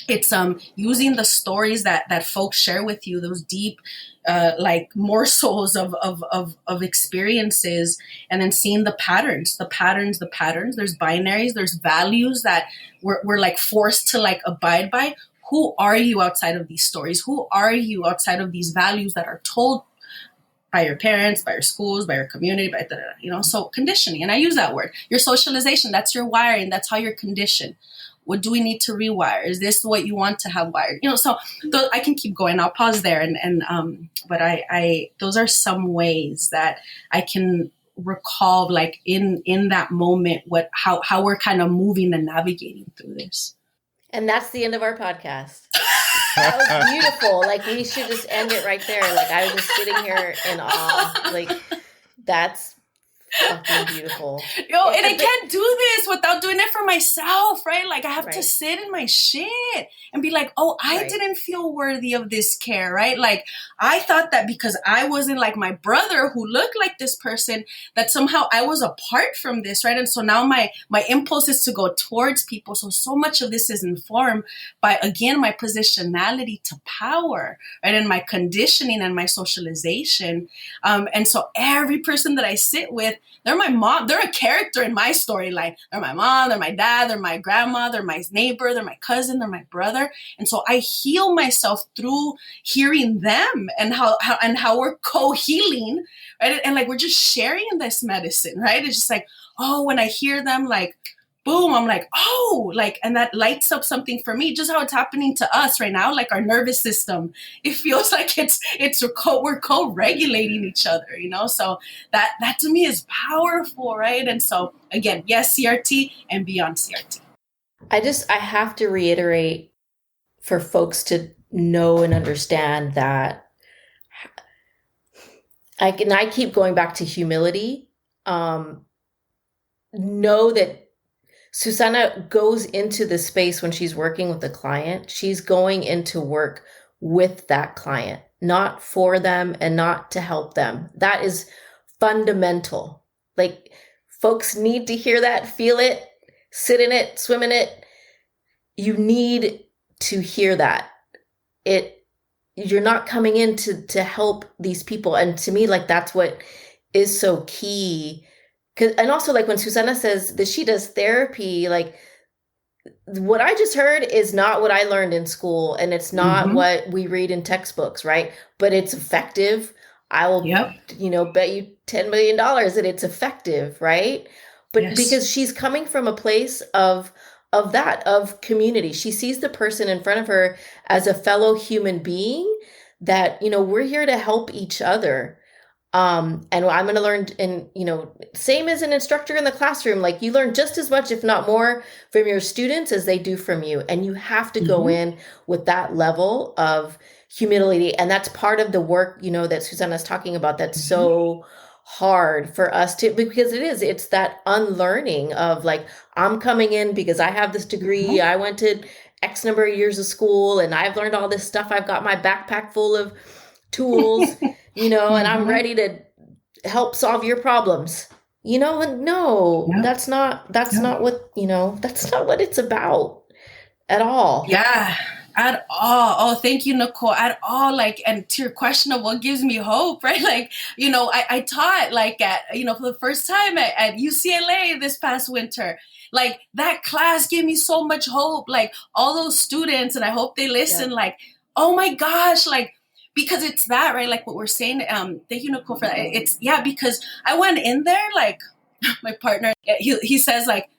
it's using the stories that folks share with you, those deep like morsels of experiences, and then seeing the patterns. There's binaries, there's values that we're like forced to like abide by. Who are you outside of these stories? Who are you outside of these values that are told by your parents, by your schools, by your community, by so conditioning. And I use that word. Your socialization, that's your wiring. That's how you're conditioned. What do we need to rewire? Is this what you want to have wired? So I can keep going. I'll pause there. But I those are some ways that I can recall, like in that moment, how we're kind of moving and navigating through this. And that's the end of our podcast. That was beautiful. Like, we should just end it right there. Like, I was just sitting here in awe. Like, that's fucking beautiful. And I can't do this without doing it for myself, right? Like, I have to sit in my shit and be like, oh, I didn't feel worthy of this care, right? Like, I thought that because I wasn't like my brother who looked like this person, that somehow I was apart from this, right? And so now my impulse is to go towards people. So much of this is informed by, again, my positionality to power, right? And my conditioning and my socialization. And so every person that I sit with, they're my mom. They're a character in my storyline. They're my mom. They're my dad. They're my grandma. They're my neighbor. They're my cousin. They're my brother. And so I heal myself through hearing them and how we're co-healing, right? And like, we're just sharing this medicine, right? It's just like, oh, when I hear them, like, boom, I'm like, oh, like, and that lights up something for me, just how it's happening to us right now. Like, our nervous system, it feels like we're co-regulating each other, so that to me is powerful, right? And so again, yes, CRT and beyond CRT. I have to reiterate for folks to know and understand that I keep going back to humility. Know that Susana goes into the space when she's working with the client. She's going into work with that client, not for them and not to help them. That is fundamental. Like, folks need to hear that, feel it, sit in it, swim in it. You need to hear that. You're not coming in to help these people. And to me, like, that's what is so key. And also, like, when Susana says that she does therapy, like, what I just heard is not what I learned in school, and it's not what we read in textbooks, right? But it's effective. I will, bet you $10 million that it's effective, right? But because she's coming from a place of community. She sees the person in front of her as a fellow human being that, we're here to help each other. And I'm going to learn, and, same as an instructor in the classroom, like, you learn just as much, if not more, from your students as they do from you. And you have to go in with that level of humility. And that's part of the work, that Susana's talking about. That's so hard for us to, because it's that unlearning of, like, I'm coming in because I have this degree. I went to X number of years of school and I've learned all this stuff. I've got my backpack full of tools, and I'm ready to help solve your problems, and no, that's not what, that's not what it's about at all. Yeah, at all. Oh, thank you, Nicole. At all. Like, and to your question of what gives me hope, right? Like, I taught, like, at, for the first time at UCLA this past winter. Like, that class gave me so much hope. Like, all those students, and I hope they listen, like, oh my gosh, like, because it's that, right? Like what we're saying. Thank you, Nicole, for that. It's, because I went in there, like, my partner, he says, like,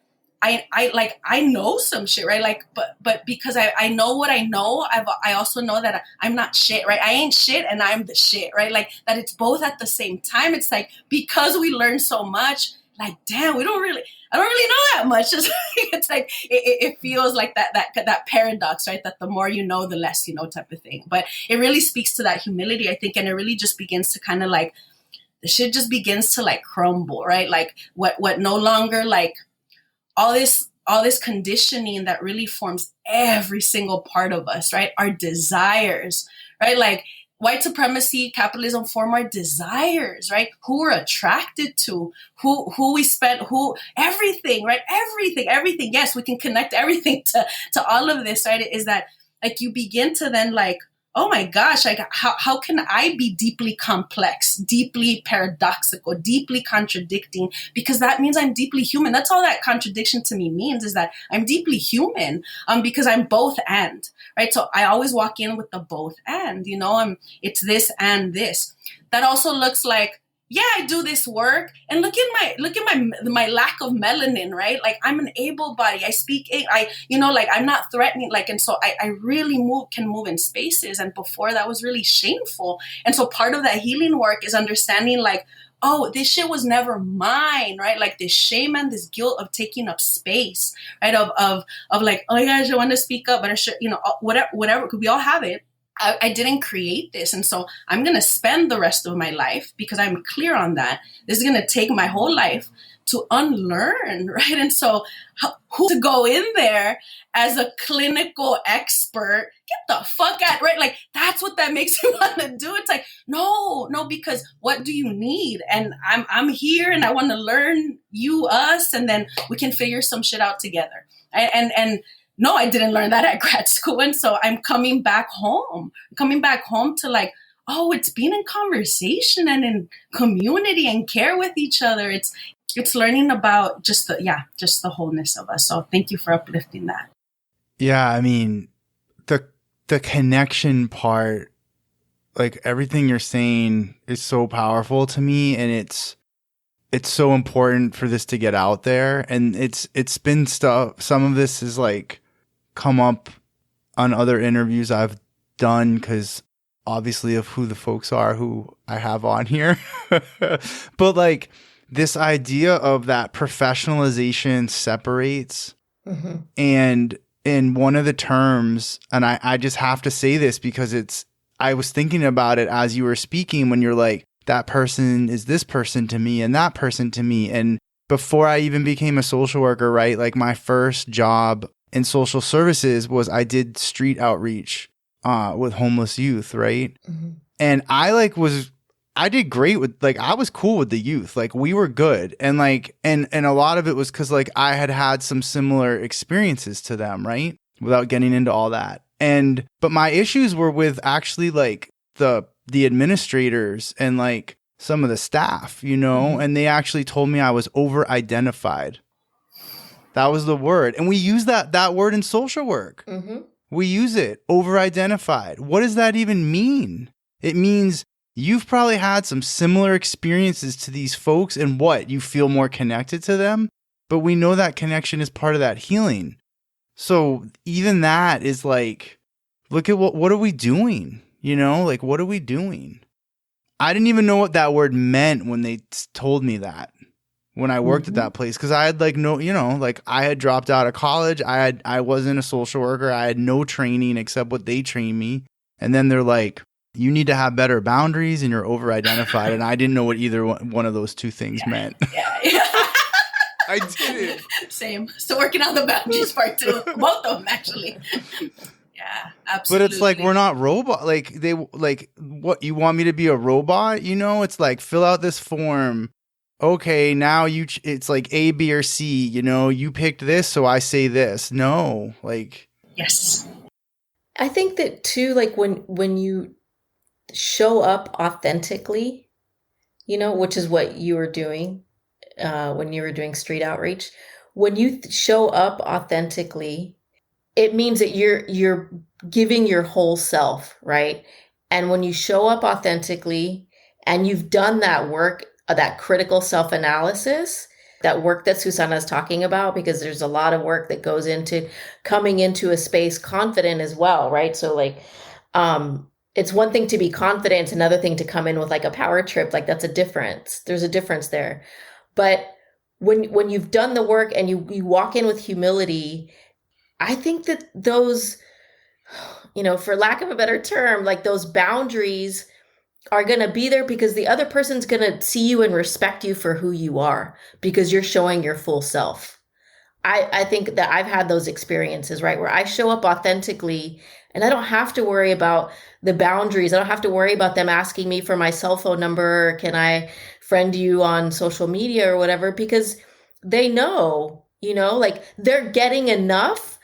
I know some shit, right? Like, but because I know what I know, I also know that I'm not shit, right? I ain't shit and I'm the shit, right? Like, that it's both at the same time. It's like, because we learn so much, like, damn, I don't really know that much. It's like, it feels like that paradox, right? That the more you know, the less you know, type of thing. But it really speaks to that humility, I think. And it really just begins to kind of, like, the shit just begins to, like, crumble, right? Like, what no longer, like, all this conditioning that really forms every single part of us, right? Our desires, right? Like, white supremacy, capitalism form our desires, right? Who we're attracted to, who we spend, everything, right? Everything. Yes, we can connect everything to all of this, right? Is that like you begin to then like, oh my gosh, like how can I be deeply complex, deeply paradoxical, deeply contradicting? Because that means I'm deeply human. That's all that contradiction to me means, is that I'm deeply human, because I'm both and, right? So I always walk in with the both and, it's this and this. That also looks like, yeah, I do this work, and look at my lack of melanin, right? Like I'm an able body. I speak, like I'm not threatening, like, and so I really can move in spaces. And before that was really shameful. And so part of that healing work is understanding like, oh, this shit was never mine, right? Like this shame and this guilt of taking up space, right? Of like, oh my gosh, I want to speak up, but I should, whatever, because we all have it. I didn't create this. And so I'm going to spend the rest of my life, because I'm clear on that. This is going to take my whole life to unlearn, right? And so who to go in there as a clinical expert, get the fuck out, right? Like, that's what that makes me want to do. It's like, no, because what do you need? And I'm here and I want to learn us, and then we can figure some shit out together. And no, I didn't learn that at grad school. And so I'm coming back home to like, oh, it's being in conversation and in community and care with each other. It's learning about just the wholeness of us. So thank you for uplifting that. Yeah. I mean, the connection part, like everything you're saying is so powerful to me, and it's so important for this to get out there. And it's been stuff, some of this is like come up on other interviews I've done, because obviously of who the folks are who I have on here. But like this idea of that professionalization separates. Mm-hmm. And in one of the terms, and I just have to say this because I was thinking about it as you were speaking, when you're like, that person is this person to me and that person to me. And before I even became a social worker, right? Like my first job in social services was I did street outreach with homeless youth, right? Mm-hmm. And I did great with, like, I was cool with the youth. Like we were good. And like, and a lot of it was because like I had some similar experiences to them, right? Without getting into all that. But my issues were with actually like the administrators and like some of the staff, mm-hmm. And they actually told me I was over-identified. That was the word. And we use that word in social work. Mm-hmm. We use it, over-identified. What does that even mean? It means you've probably had some similar experiences to these folks, and you feel more connected to them. But we know that connection is part of that healing. So even that is like, look at what are we doing? Like, what are we doing? I didn't even know what that word meant when they told me that when I worked mm-hmm. at that place. Cause I had like I had dropped out of college. I wasn't a social worker. I had no training except what they trained me. And then they're like, you need to have better boundaries and you're over-identified. And I didn't know what either one of those two things meant. Yeah. I didn't. Same. Still working on the boundaries part too. Both of them, actually. Yeah, absolutely. But it's like, we're not robot. Like what, you want me to be a robot? It's like, fill out this form. Okay, now it's like A, B, or C. You picked this, so I say this. No, like. Yes. I think that too, like when you show up authentically, which is what you were doing when you were doing street outreach. When you show up authentically, it means that you're giving your whole self, right? And when you show up authentically and you've done that work, that critical self-analysis, that work that Susana is talking about, because there's a lot of work that goes into coming into a space confident as well, right? So like, it's one thing to be confident, it's another thing to come in with like a power trip. Like that's a difference. There's a difference there. But when you've done the work and you walk in with humility, I think that those, for lack of a better term, like those boundaries are going to be there because the other person's going to see you and respect you for who you are because you're showing your full self. I think that I've had those experiences, right, where I show up authentically and I don't have to worry about the boundaries. I don't have to worry about them asking me for my cell phone number. Or can I friend you on social media or whatever? Because they know, like they're getting enough,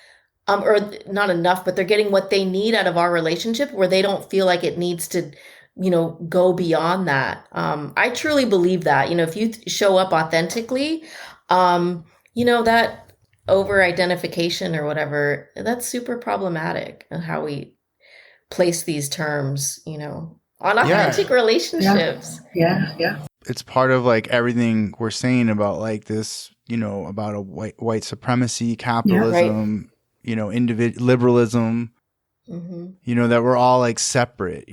or not enough, but they're getting what they need out of our relationship where they don't feel like it needs to, go beyond that. I truly believe that, if you show up authentically, that over identification or whatever, that's super problematic and how we place these terms, on authentic relationships. Yeah. It's part of like everything we're saying about like this, about a white supremacy, capitalism, liberalism, that we're all like separate,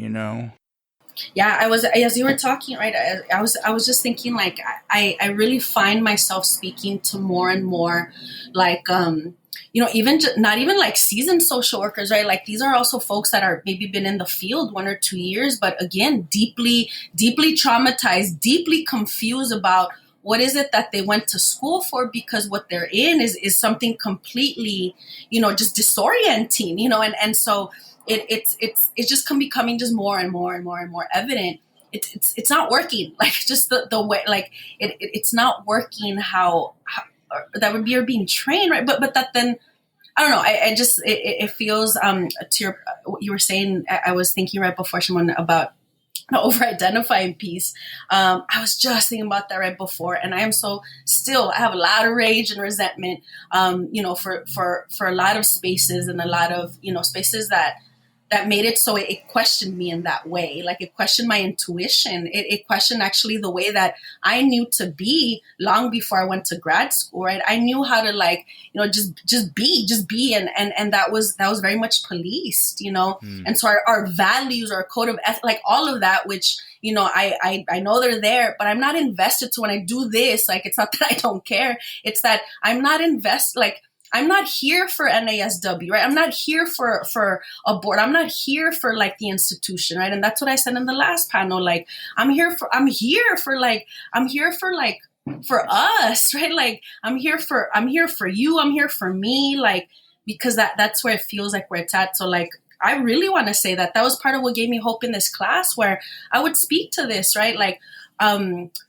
Yeah, I was, as you were talking, right, I was just thinking, like, I really find myself speaking to more and more, like, even not even like seasoned social workers, right? Like, these are also folks that are maybe been in the field 1 or 2 years, but again, deeply traumatized, deeply confused about what is it that they went to school for, because what they're in is something completely, just disorienting, and so it's just becoming just more and more and more and more evident. It's not working. Like, just the way, like it's not working how that would be, you're being trained, right? But that then, I don't know. I just, it feels, to your, what you were saying, I was thinking right before, Shimon, about the over-identifying piece. I was just thinking about that right before, and I am I have a lot of rage and resentment, for a lot of spaces, and a lot of, spaces that made it so it questioned me in that way. Like, it questioned my intuition. It questioned actually the way that I knew to be long before I went to grad school, right? I knew how to, like, just be. And that was very much policed, And so our values, our code of ethics, like all of that, which, I know they're there, but I'm not invested. So when I do this, like, it's not that I don't care. It's that I'm not invested, like, I'm not here for NASW, right? I'm not here for a board. I'm not here for like the institution, right? And that's what I said in the last panel. Like, I'm here for us, right? Like, I'm here for you. I'm here for me. Like, because that's where it feels like where it's at. So, like, I really want to say that was part of what gave me hope in this class, where I would speak to this, right? Like,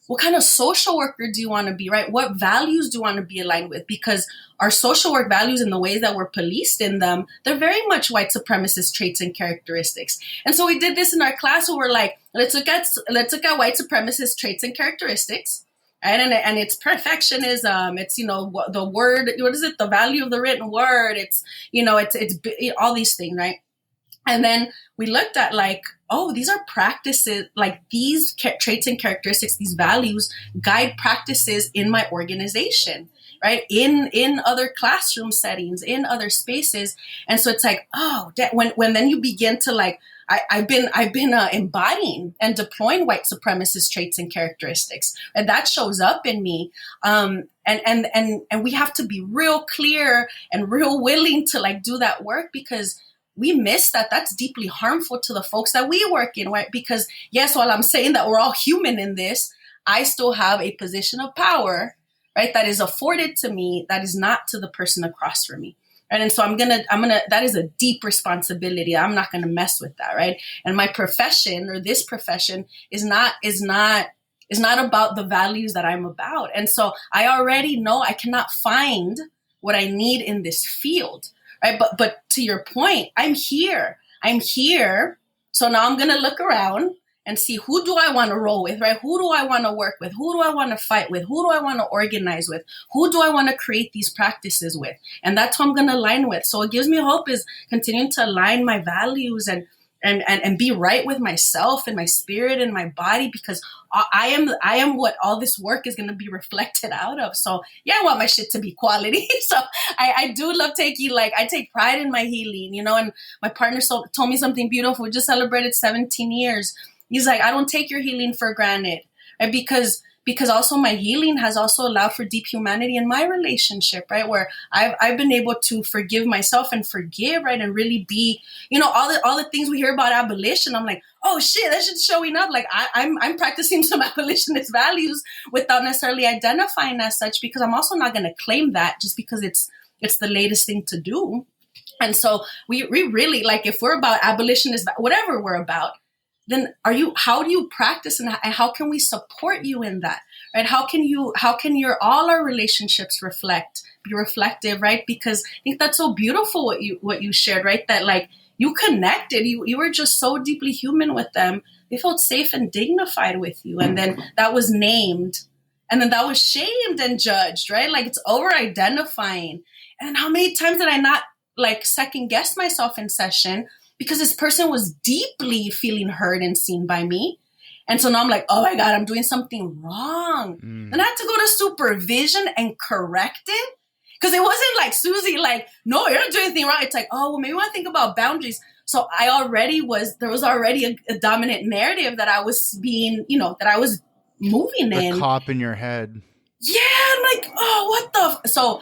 what kind of social worker do you want to be, right? What values do you want to be aligned with? Because our social work values and the ways that we're policed in them, they're very much white supremacist traits and characteristics. And so we did this in our class where we're like, let's look at white supremacist traits and characteristics. Right? And it's perfectionism. It's, the word, what is it? The value of the written word. It's, it's all these things, right? And then we looked at, like, oh, these are practices, like these traits and characteristics, these values guide practices in my organization, right? In other classroom settings, in other spaces. And so it's like, oh, when then you begin to, like, I've been embodying and deploying white supremacist traits and characteristics, and that shows up in me. And we have to be real clear and real willing to, like, do that work, because we miss that. That's deeply harmful to the folks that we work in, right? Because yes, while I'm saying that we're all human in this, I still have a position of power, right? That is afforded to me, that is not to the person across from me. Right? And so I'm gonna, that is a deep responsibility. I'm not gonna mess with that, right? And my profession, or this profession, is not about the values that I'm about. And so I already know I cannot find what I need in this field. Right. But to your point, I'm here. So now I'm going to look around and see, who do I want to roll with, right? Who do I want to work with? Who do I want to fight with? Who do I want to organize with? Who do I want to create these practices with? And that's who I'm going to align with. So what gives me hope is continuing to align my values and be right with myself and my spirit and my body, because I am what all this work is going to be reflected out of. So yeah, I want my shit to be quality. So I do love taking, like, I take pride in my healing, and my partner told me something beautiful. We just celebrated 17 years. He's like, I don't take your healing for granted, right? Because because also my healing has also allowed for deep humanity in my relationship, right? Where I've been able to forgive myself and forgive, right? And really be, all the things we hear about abolition. I'm like, oh shit, that shit's showing up. Like I'm practicing some abolitionist values without necessarily identifying as such, because I'm also not going to claim that just because it's the latest thing to do. And so we really, like, if we're about abolitionist, whatever we're about, then how do you practice, and how can we support you in that, right? How can all our relationships be reflective, right? Because I think that's so beautiful what you shared, right? That like you connected, you were just so deeply human with them. They felt safe and dignified with you. And then that was named, and then that was shamed and judged, right? Like it's over identifying. And how many times did I not like second guess myself in session because this person was deeply feeling heard and seen by me. And so now I'm like, oh my God, I'm doing something wrong. And I had to go to supervision and correct it. Because it wasn't like, Susie, like, no, you're not doing anything wrong. It's like, oh, well, maybe I want to think about boundaries. So there was already a dominant narrative that I was being, that I was moving in. The cop in your head. Yeah, I'm like, oh, what the? So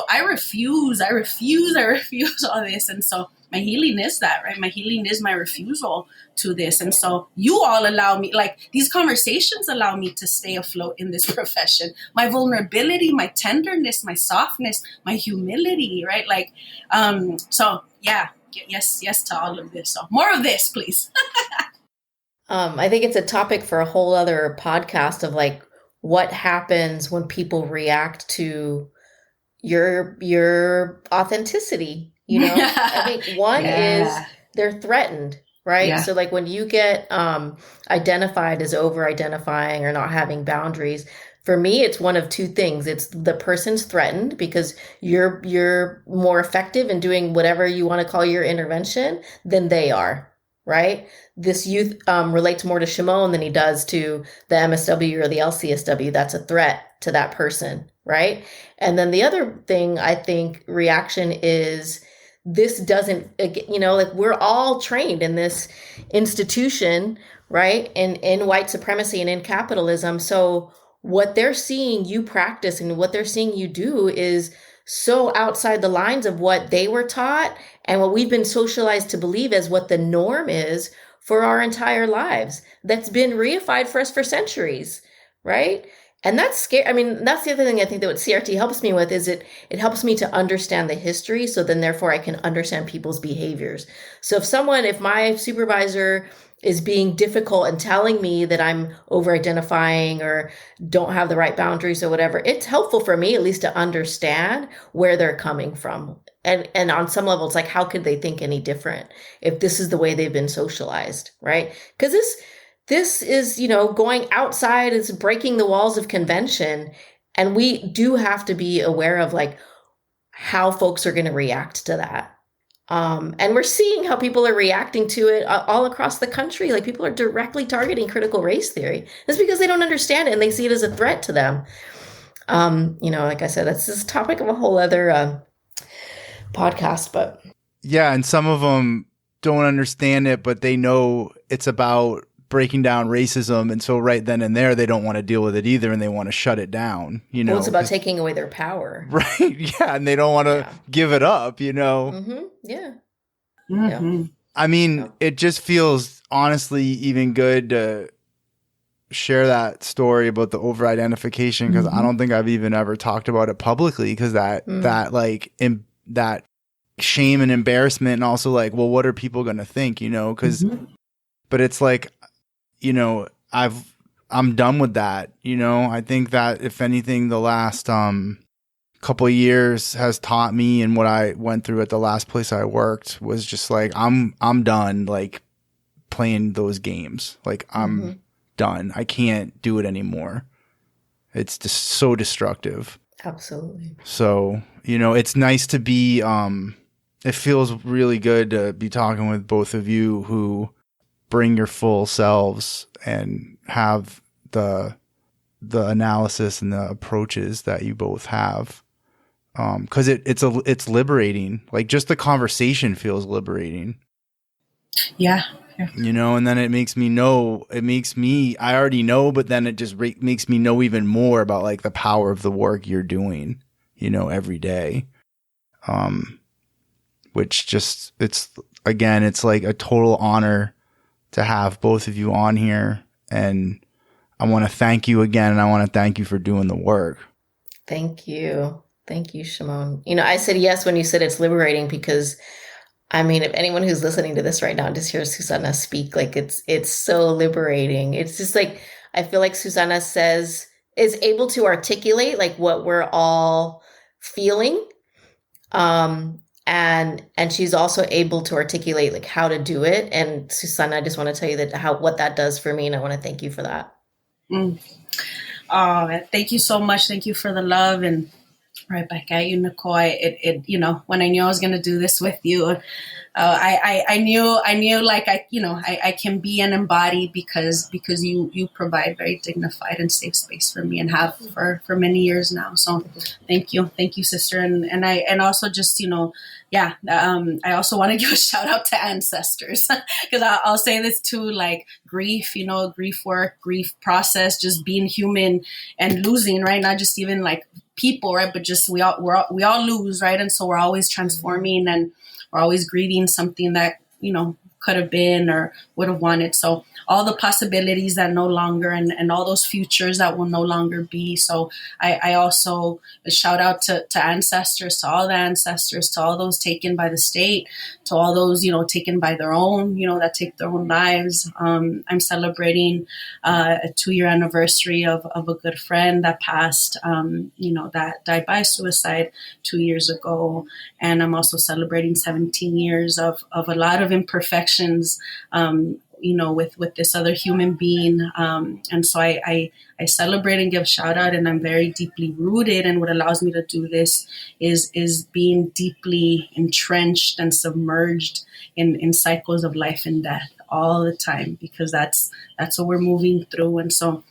I refuse all this. And so my healing is that, right? My healing is my refusal to this. And so you all allow me, like these conversations allow me to stay afloat in this profession. My vulnerability, my tenderness, my softness, my humility, right? Like, so yeah, yes to all of this. So more of this, please. I think it's a topic for a whole other podcast of like, what happens when people react to your authenticity, I think one is they're threatened, right? Yeah. So like when you get identified as over identifying or not having boundaries, for me, it's one of two things. It's the person's threatened because you're more effective in doing whatever you want to call your intervention than they are, right? This youth relates more to Shimon than he does to the MSW or the LCSW. That's a threat to that person, right? And then the other thing, I think, reaction is this doesn't, like we're all trained in this institution, right? In white supremacy and in capitalism. So what they're seeing you practice and what they're seeing you do is so outside the lines of what they were taught and what we've been socialized to believe as what the norm is for our entire lives. That's been reified for us for centuries, right? And that's scary. I mean, that's the other thing I think that what CRT helps me with is it helps me to understand the history. So then therefore I can understand people's behaviors. So if my supervisor is being difficult and telling me that I'm over-identifying or don't have the right boundaries or whatever, it's helpful for me at least to understand where they're coming from. And on some level, it's like, how could they think any different if this is the way they've been socialized, right? Because this is, going outside, it's breaking the walls of convention. And we do have to be aware of like how folks are going to react to that. And we're seeing how people are reacting to it all across the country. Like people are directly targeting critical race theory. It's because they don't understand it and they see it as a threat to them. Like I said, that's this topic of a whole other podcast, but. Yeah. And some of them don't understand it, but they know it's about breaking down racism. And so right then and there, they don't want to deal with it either. And they want to shut it down, Well, it's about taking away their power. Right. Yeah. And they don't want to give it up, Mm-hmm. Yeah. Mm-hmm. Yeah. I mean, it just feels honestly even good to share that story about the over-identification because I don't think I've even ever talked about it publicly because that shame and embarrassment and also like, well, what are people going to think, because but it's like, I'm done with that. I think that if anything, the last couple of years has taught me, and what I went through at the last place I worked was just like, I'm done like playing those games. Like I'm done. I can't do it anymore. It's just so destructive. Absolutely. So, it's nice to be, it feels really good to be talking with both of you who bring your full selves and have the analysis and the approaches that you both have. Cause it's liberating. Like just the conversation feels liberating. Yeah. And then it makes me I already know, but then it just makes me know even more about like the power of the work you're doing, every day. Which just, it's like a total honor to have both of you on here. And I want to thank you again. And I want to thank you for doing the work. Thank you. Thank you, Shimon. I said yes when you said it's liberating, because if anyone who's listening to this right now just hears Susana speak, like it's so liberating. It's just like, I feel like Susana is able to articulate like what we're all feeling. And she's also able to articulate like how to do it. And Susana, I just want to tell you what that does for me. And I want to thank you for that. Oh, thank you so much. Thank you for the love, and right back at you, Nicole. When I knew I was going to do this with you, I knew like I can be and embody because you provide very dignified and safe space for me, and have for many years now. So thank you, sister, and also just I also want to give a shout out to ancestors, because I'll say this too, like grief, grief work, grief process, just being human and losing, right? Not just even like people, right? But just we all lose, right? And so we're always transforming, and we're always grieving something that could have been or would have wanted. So all the possibilities that no longer, and all those futures that will no longer be. So I also shout out to ancestors, to all the ancestors, to all those taken by the state, to all those, taken by their own, that take their own lives. I'm celebrating a 2-year anniversary of a good friend that passed, that died by suicide 2 years ago. And I'm also celebrating 17 years of a lot of imperfections, with this other human being. And so I celebrate and give shout out, and I'm very deeply rooted. And what allows me to do this is being deeply entrenched and submerged in cycles of life and death all the time, because that's what we're moving through. And so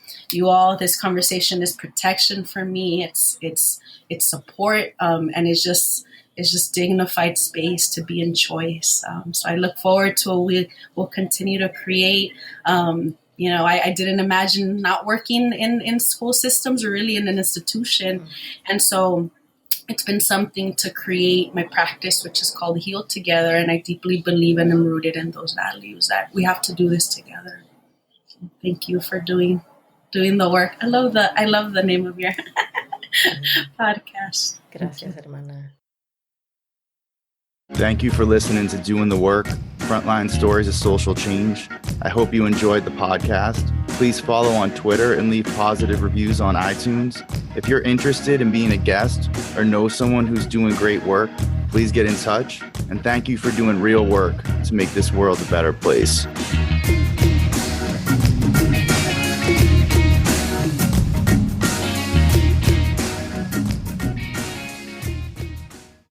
this conversation is protection for me. It's support, and it's just dignified space to be in choice. So I look forward to what we'll continue to create. I didn't imagine not working in school systems or really in an institution. And so it's been something to create my practice, which is called Heal Together. And I deeply believe and am rooted in those values that we have to do this together. So thank you for doing the work. I love the name of your podcast. Gracias, hermana. Thank you for listening to Doing the Work, Frontline Stories of Social Change. I hope you enjoyed the podcast. Please follow on Twitter and leave positive reviews on iTunes. If you're interested in being a guest or know someone who's doing great work, please get in touch. And thank you for doing real work to make this world a better place.